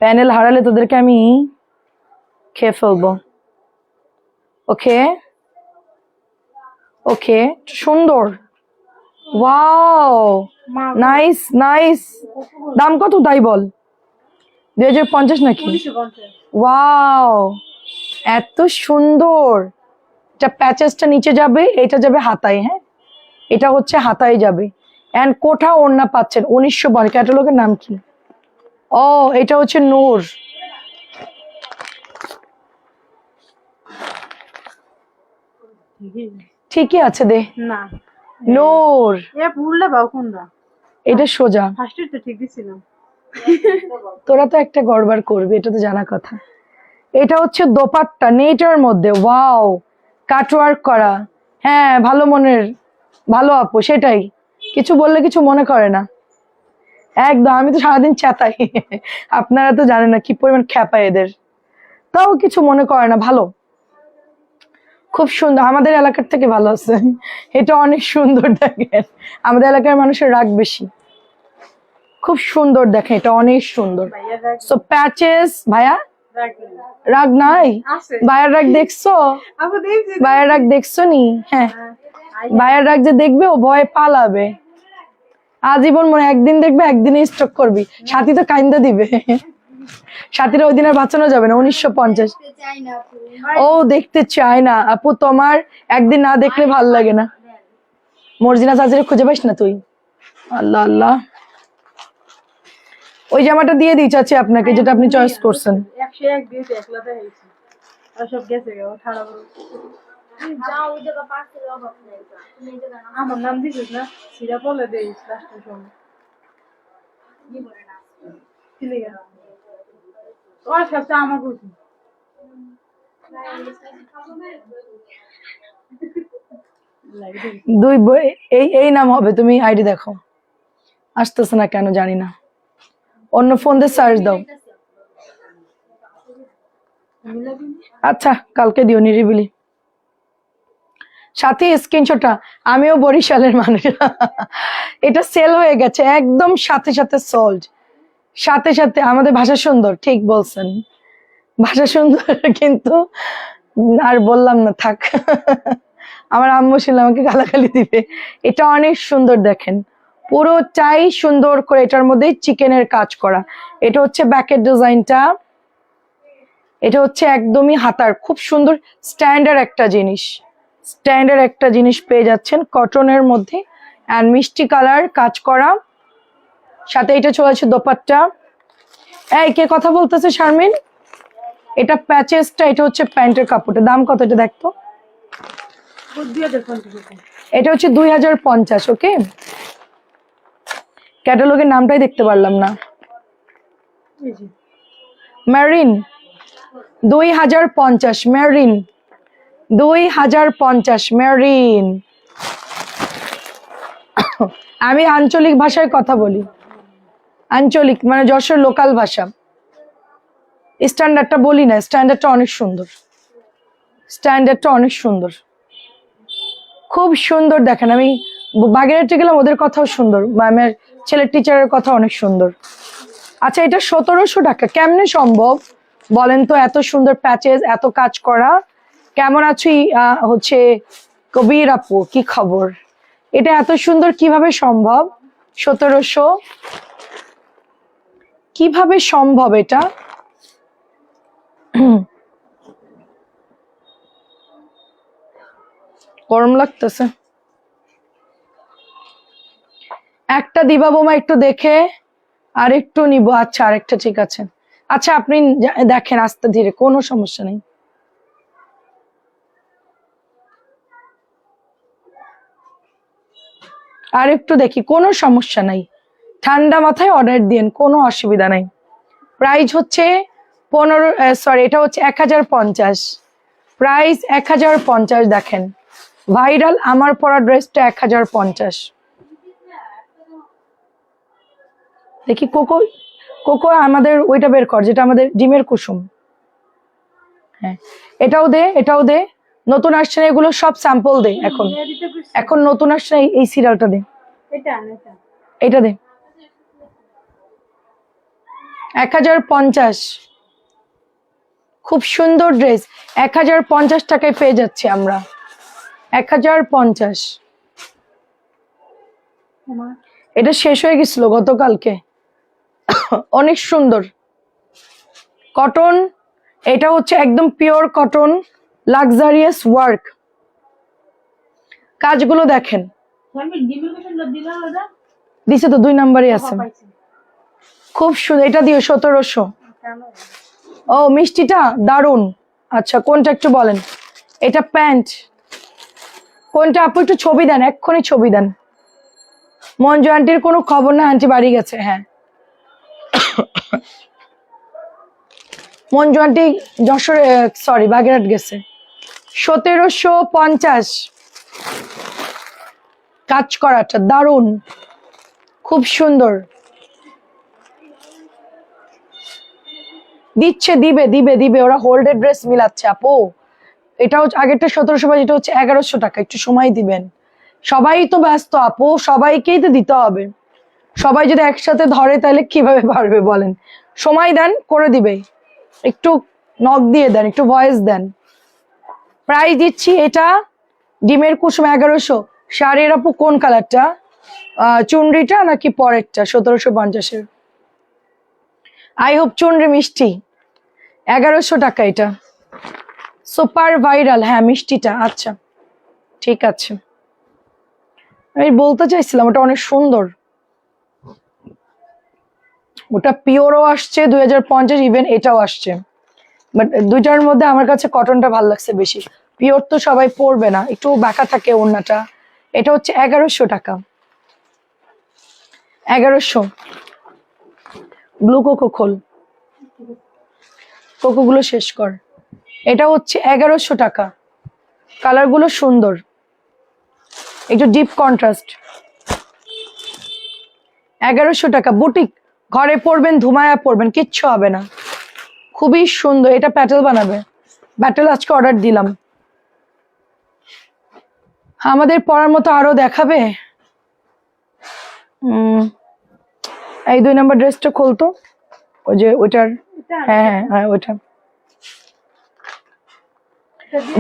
প্যানেল হারালে তোদেরকে আমি খেয়ে ফেলবো। ওকে ওকে, সুন্দর, ওয়াও, নাইস নাইস। দাম কত তাই বল? 2050 নাকি? ওয়াও, এত সুন্দর। এটা প্যাচেসটা নিচে যাবে, এটা যাবে হাতায়। হ্যাঁ, এটা হচ্ছে হাতায় যাবে, এন্ড কোঠা ওড়না পাচ্ছেন 1950। ক্যাটালগের নাম কি? ও, এটা হচ্ছে নূর। ঠিকই আছে দে না, নূর, এটা সোজা। ফার্স্টে তো ঠিক দিছিলাম। তোরা তো একটা গড়বড় করবি, এটা তো জানা কথা। এটা হচ্ছে দোপাট্টা, নেটের মধ্যে, ওয়াও, কাটওয়ার্ক করা। হ্যাঁ, ভালো মনের, ভালো আপু, সেটাই, কিছু বললে কিছু মনে করে না একদম। আমি তো সারাদিন চেতাই, আপনারা তো জানেন না কি পরিমাণ খ্যাপা এদের, তাও কিছু মনে করে না, ভালো, খুব সুন্দর। আমাদের এলাকার থেকে ভালো আছে, এটা অনেক সুন্দর। দেখেন আমাদের এলাকার মানুষের রাগ বেশি, খুব সুন্দর, দেখেন এটা অনেক সুন্দর। সো প্যাচেস ভাইয়া, রাগ নেই। রাগ নাই? আছে। ভাইয়ার রাগ দেখছো? আপু দেখছি। ভাইয়ার রাগ দেখছো নি? হ্যাঁ, আই ভাইয়ার রাগ যে দেখবে ও ভয়ে পালাবে। আজীবন মনে একদিন দেখবে একদিনে স্ট্রোক করবি। সাথী তো কাইন্দা দিবে। সাথীরা ওই দিন আর বাঁচানো যাবে না। 1950। ও দেখতে চায় না আপু, তোমার একদিন না দেখলে ভাল লাগে না। মর্জিনা চাচিরে খুঁজে পাইস না তুই? আল্লাহ আল্লাহ। ওই জামাটা দিয়ে দিই চাচি আপনাকে, যেটা আপনি চয়েস করছেন। 101 দিয়েছে একলা দেখাইছি। আর সব গেছে গো ঠাড়া বড়। আমার নাম দিছিস না? সিরা বলে দেইস লাস্টের সময়। কি লিগা? ওর কাছে আমার বুঝি। দুই বই এই এই নাম হবে। তুমি আইডি দেখো, আসতেছে না কেন জানি না। অন্য ফোন দিয়ে সার্চ দাও। আচ্ছা, কালকে দিও নিরিবিলি। সাথে স্ক্রিনশটটা, আমিও বরিশালের মানুষ। এটা সেল হয়ে গেছে একদম সাথে সাথে সোল্ড। সাথে সাথে আমাদের ভাষা সুন্দর, ঠিক বলছেন, ভাষা সুন্দর, কিন্তু আর বললাম না, থাক। আমার আম্মু শুনলে আমাকে গালাগালি দিবে। এটা অনেক সুন্দর, দেখেন পুরোটাই সুন্দর করে এটার মধ্যে চিকেনের কাজ করা। এটা হচ্ছে ব্যাকের ডিজাইনটা, এটা হচ্ছে একদমই হাতার, খুব সুন্দর স্ট্যান্ডার্ড একটা জিনিস। স্ট্যান্ডার্ড একটা জিনিস পেয়ে যাচ্ছেন কটনের মধ্যে, অ্যান্ড মিষ্টি কালার কাজ করা। সাথে এটা চলেছে দোপাট্টা। এই কে কথা বলতেছে শারমিন? এটা প্যাচেসটা, এটা হচ্ছে প্যান্টের কাপড়টা। দাম কত এটা দেখতো? এটা হচ্ছে 2050। ওকে, ক্যাটালগের নামটাই দেখতে পারলাম না। Marine 2050, marine 2050, marine. আমি আঞ্চলিক ভাষায় কথা বলি, আঞ্চলিক মানে যশোর লোকাল ভাষা। স্ট্যান্ডার্ডটা বলি না, স্ট্যান্ডার্ডটা অনেক সুন্দর, স্ট্যান্ডার্ডটা অনেক সুন্দর, খুব সুন্দর। দেখেন আমি বাগেরহাটে গেলাম, ওদের কথাও সুন্দর, ম্যামের ছেলের টিচারের কথা অনেক সুন্দর। আচ্ছা, এটা 1700 টাকা, কেমনে সম্ভব বলেন তো? এত সুন্দর প্যাচেস, এত কাজ করা। কেমন আছো হচ্ছে কবির আপু, কি খবর? এটা এত সুন্দর কিভাবে সম্ভব? 1700 কিভাবে সম্ভব এটা? গরম লাগতেছে। একটা দিবা বোমা একটু দেখে আর একটু নিব। আচ্ছা, আরেকটা ঠিক আছে। আচ্ছা, আপনি দেখেন আস্তে ধীরে, কোনো সমস্যা নেই। আর একটু দেখি, কোনো সমস্যা নাই। ঠান্ডা মাথায় অর্ডার দিন, কোনো অসুবিধা নাই। প্রাইস হচ্ছে 15, সরি, এটা হচ্ছে 1050। প্রাইস 1050। দেখেন ভাইরাল আমার পরা ড্রেসটা 1050। দেখি কোকো, কোকো আমাদের ওইটা বের কর, যেটা আমাদের ডিমের কুসুম। হ্যাঁ, এটাও দে, এটাও দে। নতুন আসছে না এগুলো, সব স্যাম্পল দে। এখন এখন নতুন আসছে না, এই সিরিয়ালটা দে, এটা দে। 1050, খুব সুন্দর ড্রেস। 1050 টাকায় পেয়ে যাচ্ছি আমরা, 1050। এটা শেষ হয়ে গেছিল গতকালকে। অনেক সুন্দর কটন, এটা হচ্ছে একদম পিওর কটন, লাক্সারিয়াস ওয়ার্ক। কাজগুলো দেখেন, দিছে তো 2 নাম্বারই আছে। খুব সুন্দর, এটা দিও 1700। ও মিষ্টিটা দারুন। আচ্ছা, কোনটা একটু বলেন? এটা প্যান্ট কোনটা আপু? একটু ছবি দেন, এক্ষুনি ছবি দেন। মঞ্জু আন্টির কোনো খবর না, আন্টি বাড়ি গেছে। হ্যাঁ, মঞ্জু আন্টি যশোরে, সরি বাগেরহাট গেছে। 1750। কাজ করাটা দারুন, খুব সুন্দর। দিচ্ছে, দিবে দিবে দিবে, ওরা হোল্ডেড ড্রেস মিলাচ্ছে আপু। এটাও আগেরটা 1700, এটা হচ্ছে 1100 টাকা। একটু সময় দিবেন, সবাই তো ব্যস্ত আপু, সবাইকেই তো দিতে হবে। সবাই যদি একসাথে ধরে তাহলে কিভাবে পারবে বলেন? সময় দেন, করে দিবে। একটু নক দিয়ে দেন, একটু ভয়েস দেন। প্রাইস দিচ্ছি এটা ডিমের কুসুম 1100। শাড়ির আপু কোন কালারটা, চুনরিটা নাকি পরেরটা 1750-এর? আই হোপ চুনরি মিষ্টি। 1100 টাকা এটা, সুপার ভাইরাল। হ্যাঁ মিষ্টিটা, আচ্ছা ঠিক আছে। আমি বলতে চাইছিলাম ওটা অনেক সুন্দর, ওটা পিওরও আসছে 2050, ইভেন এটাও আসছে, বাট দুইটার মধ্যে আমার কাছে কটনটা ভালো লাগছে বেশি। পিওর তো সবাই পরবে না, একটু বাঁকা থাকে ওড়নাটা। এটা হচ্ছে 1100 টাকা, 1100। ব্লু কোকো খোল, কোকো গুলো শেষ কর। এটা হচ্ছে 1100 টাকা, কালার গুলো সুন্দর, একটু ডিপ কন্ট্রাস্ট। 1100 টাকা, বুটিক, ঘরে পরবেন, ধুমায়া পরবেন, কিচ্ছু হবে না, খুবই সুন্দর। এটা প্যাটেল বানাবে, প্যাটেল আজকে অর্ডার দিলাম। আমাদের পরার মতো আরো দেখাবে। এই 2 নম্বর ড্রেসটা খুলতো, ওই যে ওইটার, হ্যাঁ হ্যাঁ হ্যাঁ ওইটা।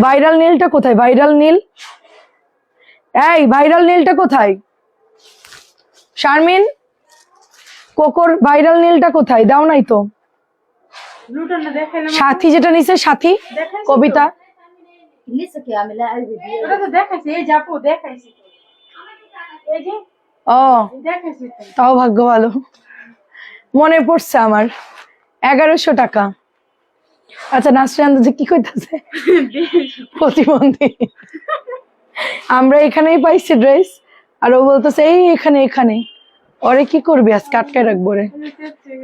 ভাইরাল নীলটা কোথায়, ভাইরাল নীল, এই ভাইরাল নীলটা কোথায়? শারমিন, কোকোর ভাইরাল নীলটা কোথায়, দাও নাই তো। ব্লুটা দেখাইলাম, সাথী যেটা নিছে, সাথী কবিতা, ওটা তো দেখাইছি, এই যাপু দেখাইছি তো। এই যে ও দেখাইছি তো। তাও ভাগ্য ভালো, মনে পড়ছে আমার। 1100 টাকা। আচ্ছা নাসরিন যে কি কইতাছে, প্রতিবন্ধী, আমরা এখানেই পাইছি ড্রেস, আর ও বলতেছে এই এখানে এখানে। ওরে কি করবি আজকে, আটকায় রাখবো রে,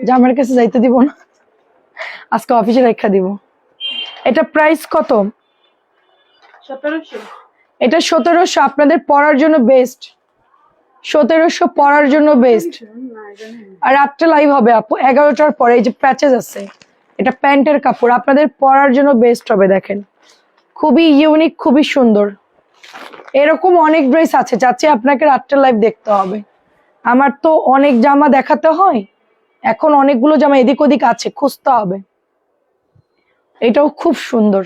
জামার কাছে যাইতে দিব না, আজকে অফিসে রেখা দিব। এটা প্রাইস কত? 1700। এটা 1700, আপনাদের পরার জন্য বেস্ট, 1700 পরার জন্য বেস্ট। আর রাত্রে লাইভ হবে আপু 11টার পরে। এই যে প্যাচেস আছে, এটা প্যান্টের কাপড়, আপনাদের পরার জন্য বেস্ট হবে। দেখেন খুবই ইউনিক, খুবই সুন্দর। এরকম অনেক ড্রেস আছে, চাচ্ছি আপনাকে রাত্রে লাইভ দেখতে হবে। আমার তো অনেক জামা দেখাতে হয়, এখন অনেকগুলো জামা এদিক ওদিক আছে, খুঁজতে হবে। এটাও খুব সুন্দর।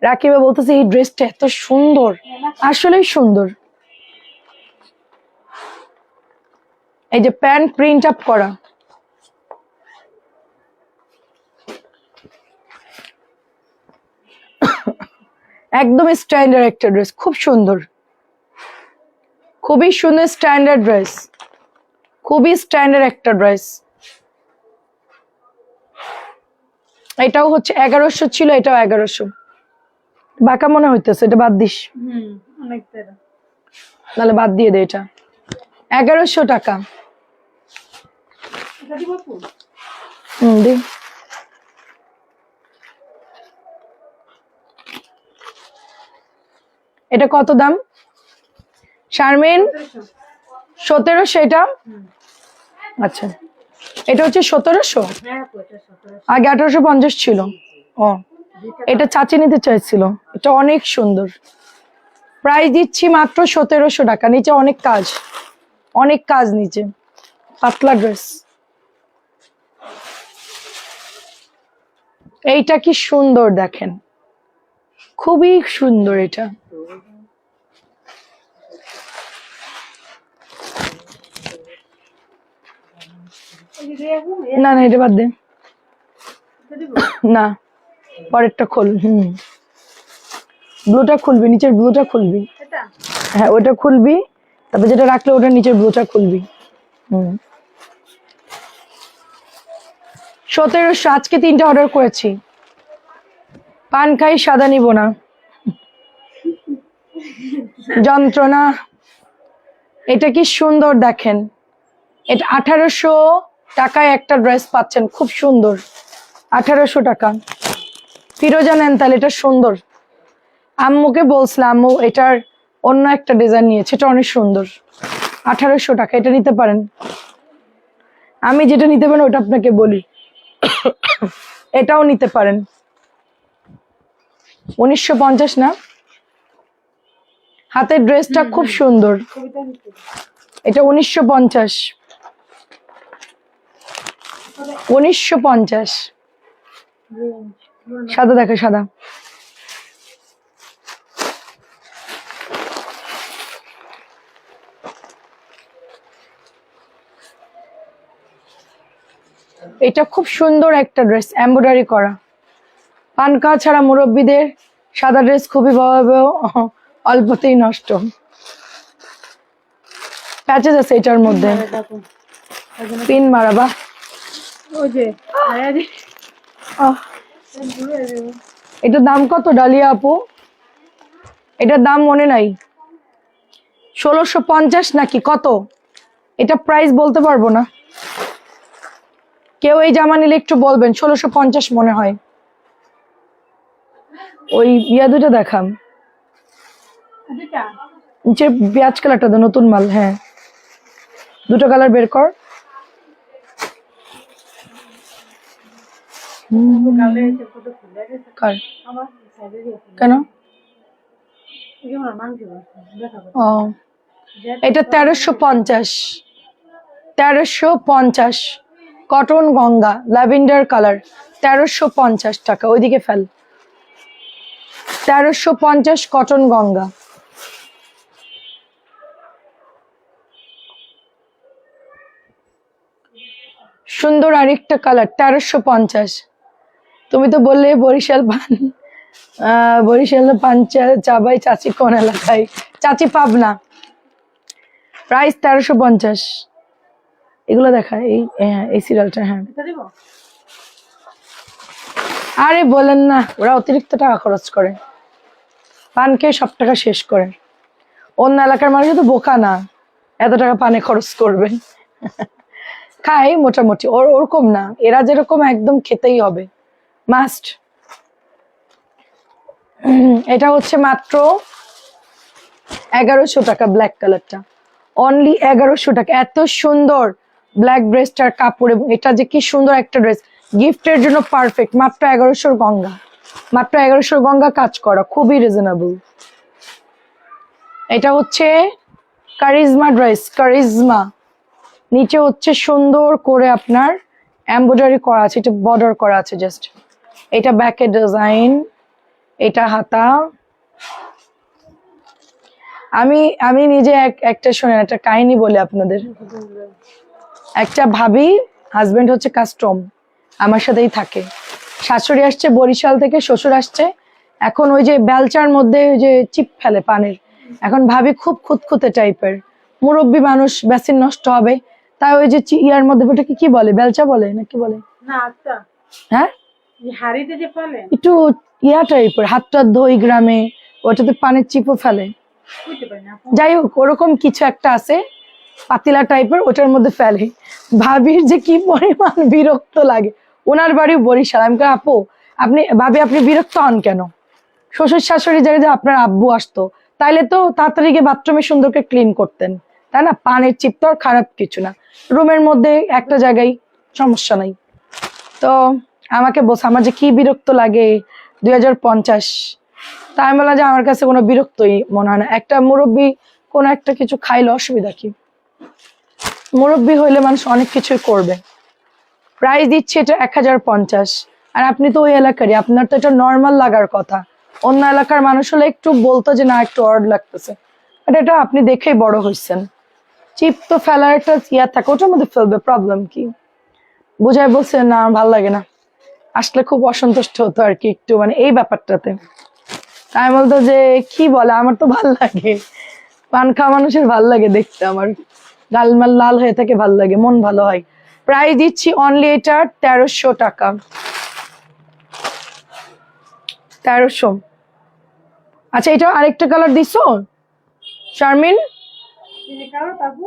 রাকিবা বলতেছে এই ড্রেসটা এত সুন্দর, আসলেই সুন্দর। এই যে প্যান্ট প্রিন্ট আপ করা, একদম স্ট্যান্ডার্ড একটা ড্রেস, খুব সুন্দর, খুবই সুন্দর স্ট্যান্ডার্ড ড্রেস, খুবই স্ট্যান্ডার্ড একটা ড্রেস। এটাও হচ্ছে 1100 ছিল, এটাও 1100। বাঁকা মনে হইতেছে, এটা বাদ দিস, অনেক তেরা। তাহলে বাদ দিয়ে দে। এটা 1100 টাকা। এটা দিব আপু? দি। এটা কত দাম শারমিন? 1700 এটা, আচ্ছা এটা হচ্ছে 1700, হ্যাঁ আপু এটা 1700। আগে 1850 ছিল। ও এটা চাচি নিতে চাইছিল, এটা অনেক সুন্দর। প্রাইস দিচ্ছি মাত্র 1700 টাকা। নিচে অনেক কাজ, অনেক কাজ নিচে, পাতলা ড্রেস। এইটা কি সুন্দর দেখেন, খুবই সুন্দর এটা। না না এটা বাদ দে, না পরেরটা খোল। ব্লুটা খুলবি, নিচের ব্লুটা খুলবি। এটা হ্যাঁ ওটা খুলবি, তারপর যেটা রাখলে ওটা নিচের ব্লুটা খুলবি। 1700। আজকে 3টা অর্ডার করেছি, পান খাই সাদা নিব না, যন্ত্রণা। এটা কি সুন্দর দেখেন, এটা 1800 টাকায় একটা ড্রেস পাচ্ছেন, খুব সুন্দর। 1800 টাকা। ফিরোজা নেন তাহলে, এটা সুন্দর। আম্মুকে বলছিলাম, আম্মু এটার অন্য একটা ডিজাইন নিয়েছে, এটা অনেক সুন্দর। 1800 টাকা, এটা নিতে পারেন। আমি যেটা নিতে পারেন ওটা আপনাকে বলি, এটাও নিতে পারেন। 1950 না, হাতের ড্রেসটা খুব সুন্দর। এটা 1950। 1950। সাদা দেখো, সাদা। এটা খুব সুন্দর একটা ড্রেস, এমব্রয়ডারি করা। পানকা ছাড়া মুরব্বীদের সাদা ড্রেস খুবই ভয়াবহ, অল্পতেই নষ্ট। প্যাচেস আছে এটার মধ্যে, পিন মারা। বাহ, ওই যে আয়া যে আহ, এটার দাম কত ডালিয়া আপু? এটার দাম মনে নাই, 1650 নাকি কত? এটা প্রাইস বলতে পারবো না। কেউ এই জামা নিলে একটু বলবেন, 1650 মনে হয়। ওই ইয়া দুটো দেখাম, দুটা যে পেঁয়াজ কালারটা তো নতুন মাল। হ্যাঁ, দুটো কালার বের কর। গালে এসে ফটো খুলে গেছে কার? আমার সাইডে দিয়ে কেন? এগুলো মাংস দেখাবো ও, এটা 1350। 1350 কটন গঙ্গা, ল্যাভেন্ডার কালার, 1350 টাকা। ওইদিকে ফেল। 1350 কটন গঙ্গা। সুন্দর আরেকটা কালার, 1350। তুমি তো বললে বরিশাল পান, বরিশাল পান চাবাই চাচি কোন এলাকায়? চাচি পাবনা। প্রাইস 1350। এগুলো দেখা, এই হ্যাঁ, এই সিরিয়ালটা। হ্যাঁ, এটা দিব আরে বলেন না, ওরা অতিরিক্ত টাকা খরচ করে, পান খেয়ে সব টাকা শেষ করে। অন্য এলাকার মানুষ তো বোকা না, এত টাকা পানে খরচ করবে। খায় মোটামুটি, ওরকম না, এরা যেরকম একদম খেতেই হবে, মাস্ট। এটা হচ্ছে মাত্র 1100 টাকা, ব্ল্যাক কালারটা অনলি 1100 টাকা। এত সুন্দর ব্ল্যাক ড্রেসটার কাপড়, এবং এটা যে কি সুন্দর একটা ড্রেস, গিফটের জন্য পারফেক্ট। মাত্র 1100 গঙ্গা, মাত্র 1100 গঙ্গা, কাজ করা, খুবই রিজনেবল। এটা হচ্ছে কারিজমা ড্রেস, কারিজমা। নিচে হচ্ছে সুন্দর করে আপনার এমব্রয়ডারি করা আছে, এটা বর্ডার করা আছে জাস্ট। এটা ব্যাকের ডিজাইন, এটা হাতা। আমি নিজে একটা শোনেন, একটা কাহিনী বলি আপনাদের। একটা ভাবি, হাজবেন্ড হচ্ছে কাস্টম, আমার সাথেই থাকে। শাশুড়ি আসছে বরিশাল থেকে, শ্বশুর আসছে। এখন ওই যে বেলচার মধ্যে ওই যে চিপ ফেলে পানির, এখন ভাবি খুব খুঁতখুঁতে টাইপের, মুরব্বী মানুষ, বেসিন নষ্ট হবে, তাই ওই যে ইয়ার মধ্যে, ওটাকে কি বলে, বেলচা বলে না কি বলে? না আচ্ছা হ্যাঁ, এই হাড়িতে যে ফেলে একটু ইয়া টাইপের, হাতটা ধোই গ্রামে, ওটাতে পানির চিপও ফেলে। বুঝতে পারি না যাই হোক, ওরকম কিছু একটা আছে, পাতিলা টাইপের, ওটার মধ্যে ফেলে। ভাবির যে কি পরিমাণ বিরক্ত লাগে। ওনার বাড়ি বরিশাল। আমি কই, আপু আপনি, ভাবি আপনি বিরক্ত হন কেন? শ্বশুর শাশুড়ি জায়গায় যে আপনার আব্বু আসতো, তাইলে তো তাড়াতাড়ি গিয়ে বাথরুমে সুন্দর করে ক্লিন করতেন, তাই না? পানির চিপ তো আর খারাপ কিছু না, রুমের মধ্যে একটা জায়গায়, সমস্যা নাই। তো আমাকে বলছে আমার যে কি বিরক্ত লাগে, 2050। তাই আমি বললাম যে আমার কাছে কোনো বিরক্তই মনে হয় না। একটা মুরব্বী কোনো একটা কিছু খাইলে অসুবিধা কি? মুরব্বী হইলে মানুষ অনেক কিছুই করবে। প্রাইস দিচ্ছে এটা 1050। আর আপনি তো ওই এলাকারই, আপনার তো এটা নর্মাল লাগার কথা। অন্য এলাকার মানুষ হলে একটু বলতো যে না, একটু অড লাগতেছে, বাট এটা আপনি দেখেই বড় হয়েছেন। চিপ তো ফেলার একটা ইয়া থাকে, ওটার মধ্যে ফেলবে, প্রবলেম কি? বুঝাই বলছে না, আমার ভালো লাগে না, আসলে খুব অসন্তুষ্ট হতো আর কি একটু, মানে এই ব্যাপারটাতে। আমি বলতো যে কি বলে, আমার তো ভাল লাগে, পান খাওয়া মানুষের ভাল লাগে দেখতে, আমার গালমাল লাল হয়ে থাকে, ভাল লাগে, মন ভালো হয়। প্রাইস দিচ্ছি অনলি এটা 1300 টাকা। 1300। আচ্ছা, এটা আরেকটা কালার দিছো শারমিন? এই কারো বাবু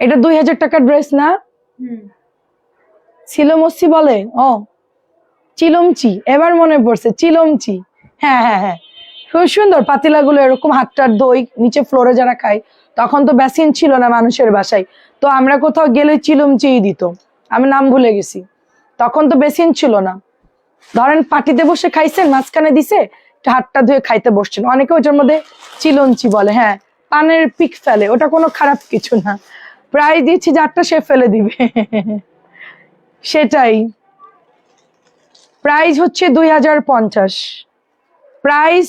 এটা 2000 টাকার ড্রেস না? চিলমচি বলে? ও, চিলমচি, এবার মনে পড়ছে, চিলমচি। হ্যাঁ হ্যাঁ হ্যাঁ, খুব সুন্দর। পাতিলাগুলো এরকম হাতটার দই, নিচে ফ্লোরে যারা খায়, তখন তো বেসিন ছিল না মানুষের বাসায়, তো আমরা কোথাও গেলে চিলমচিই দিত, আমি নাম ভুলে গেছি। তখন তো বেসিন ছিল না, ধরেন পাটিতে বসে খাইছেন, মাঝখানে দিছে, হাতটা ধুয়ে খাইতে বসছেন, অনেকে ওইটার মধ্যে চিলঞ্চি বলে। হ্যাঁ, পানের পিক ফেলে, ওটা কোনো খারাপ কিছু না। প্রাইস দিচ্ছি যারটা সে ফেলে দিবে সেটাই। প্রাইস হচ্ছে 2050, প্রাইস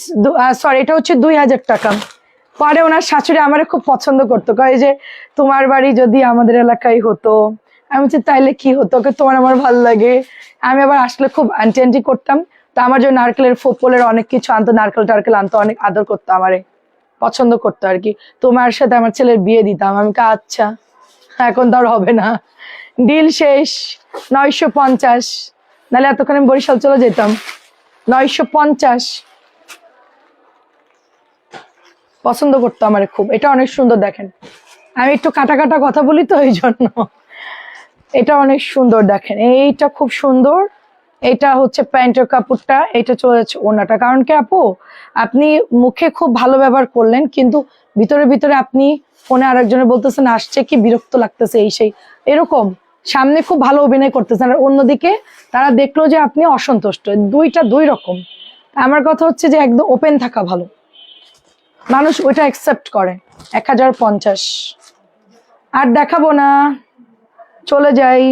সরি এটা হচ্ছে 2000 টাকা। পরে ওনার শাশুড়ি আমারে খুব পছন্দ করতো, কয় যে তোমার বাড়ি যদি আমাদের এলাকায় হতো। আমি বলছি তাইলে কি হতো, ওকে তোমার আমার ভালো লাগে। আমি আবার আসলে খুব আন্টি আন্টি করতাম, তো আমার জন্য নারকেলের ফোপলের অনেক কিছু আনতো, নারকেল টারকেল আনতো, অনেক আদর করতো, আমারে পছন্দ করতো আর কি। তোমার সাথে আমার ছেলের বিয়ে দিতাম। আমি আচ্ছা এখন তো আর হবে না, ডিল শেষ। 950, নাহলে এতক্ষণ আমি বরিশাল চলে যেতাম। 950 পছন্দ করতো আমার খুব। এটা অনেক সুন্দর দেখেন, আমি একটু কাটা কাটা কথা বলি তো এই জন্য। এটা অনেক সুন্দর দেখেন, এইটা খুব সুন্দর। এটা হচ্ছে প্যান্টের কাপড়টা, এটা চলে যাচ্ছে ওনাটা। কারণ কি আপু, আপনি মুখে খুব ভালো ব্যবহার করলেন, কিন্তু ভিতরে ভিতরে আপনি ফোনে আরেকজনে বলতেছেন আসছে কি বিরক্ত লাগতেছে এই সেই এরকম। সামনে খুব ভালো অভিনয় করতেছেন, আর অন্যদিকে তারা দেখলো যে আপনি অসন্তুষ্ট। দুইটা দুই রকম। আমার কথা হচ্ছে যে একদম ওপেন থাকা ভালো, মানুষ ওইটা অ্যাকসেপ্ট করে। 1050 আর দেখাবো না, চলে যাই।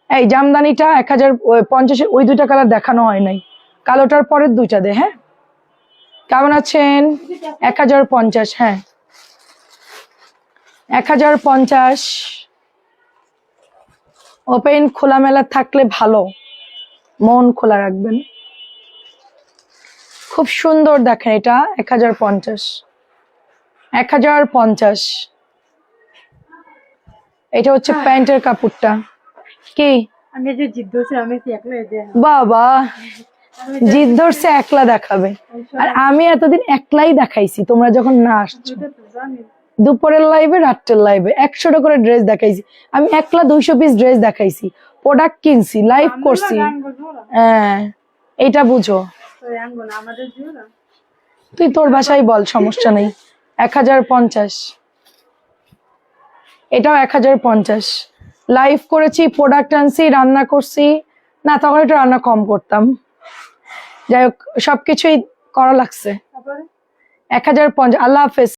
এই জামদানিটা 1050, ওই দুইটা কালার দেখানো হয় নাই, কালোটার পরের দুইটা দে। হ্যাঁ কেমন আছেন? 1050, হ্যাঁ 1050। ওপেন খোলামেলা থাকলে ভালো, মন খোলা রাখবেন। খুব সুন্দর দেখেন, এটা 1050, 1050। এটা হচ্ছে প্যান্টের কাপড়টা। কি আমি যে জিদ ধরছি, আমি কি একলা দেয়া বাবা, জিদ ধরছে একলা দেখাবে, আর আমি এতদিন একলাই দেখাইছি তোমরা যখন না আসছো। দুপুরের লাইভে, রাত্রের লাইভে 100টা করে ড্রেস দেখাইছি আমি, একলা 200 পিস ড্রেস দেখাইছি, প্রোডাক্ট কিনছি, লাইভ করছি। হ্যাঁ এইটা বুঝো, তুই তোর ভাষায় বল, সমস্যা নেই। 1050, এটাও 1050। লাইভ করেছি, প্রোডাক্ট আনছি, রান্না করছি। না তখন একটু রান্না কম করতাম, যাই হোক সবকিছুই করা লাগছে। 1050। আল্লাহ হাফেজ।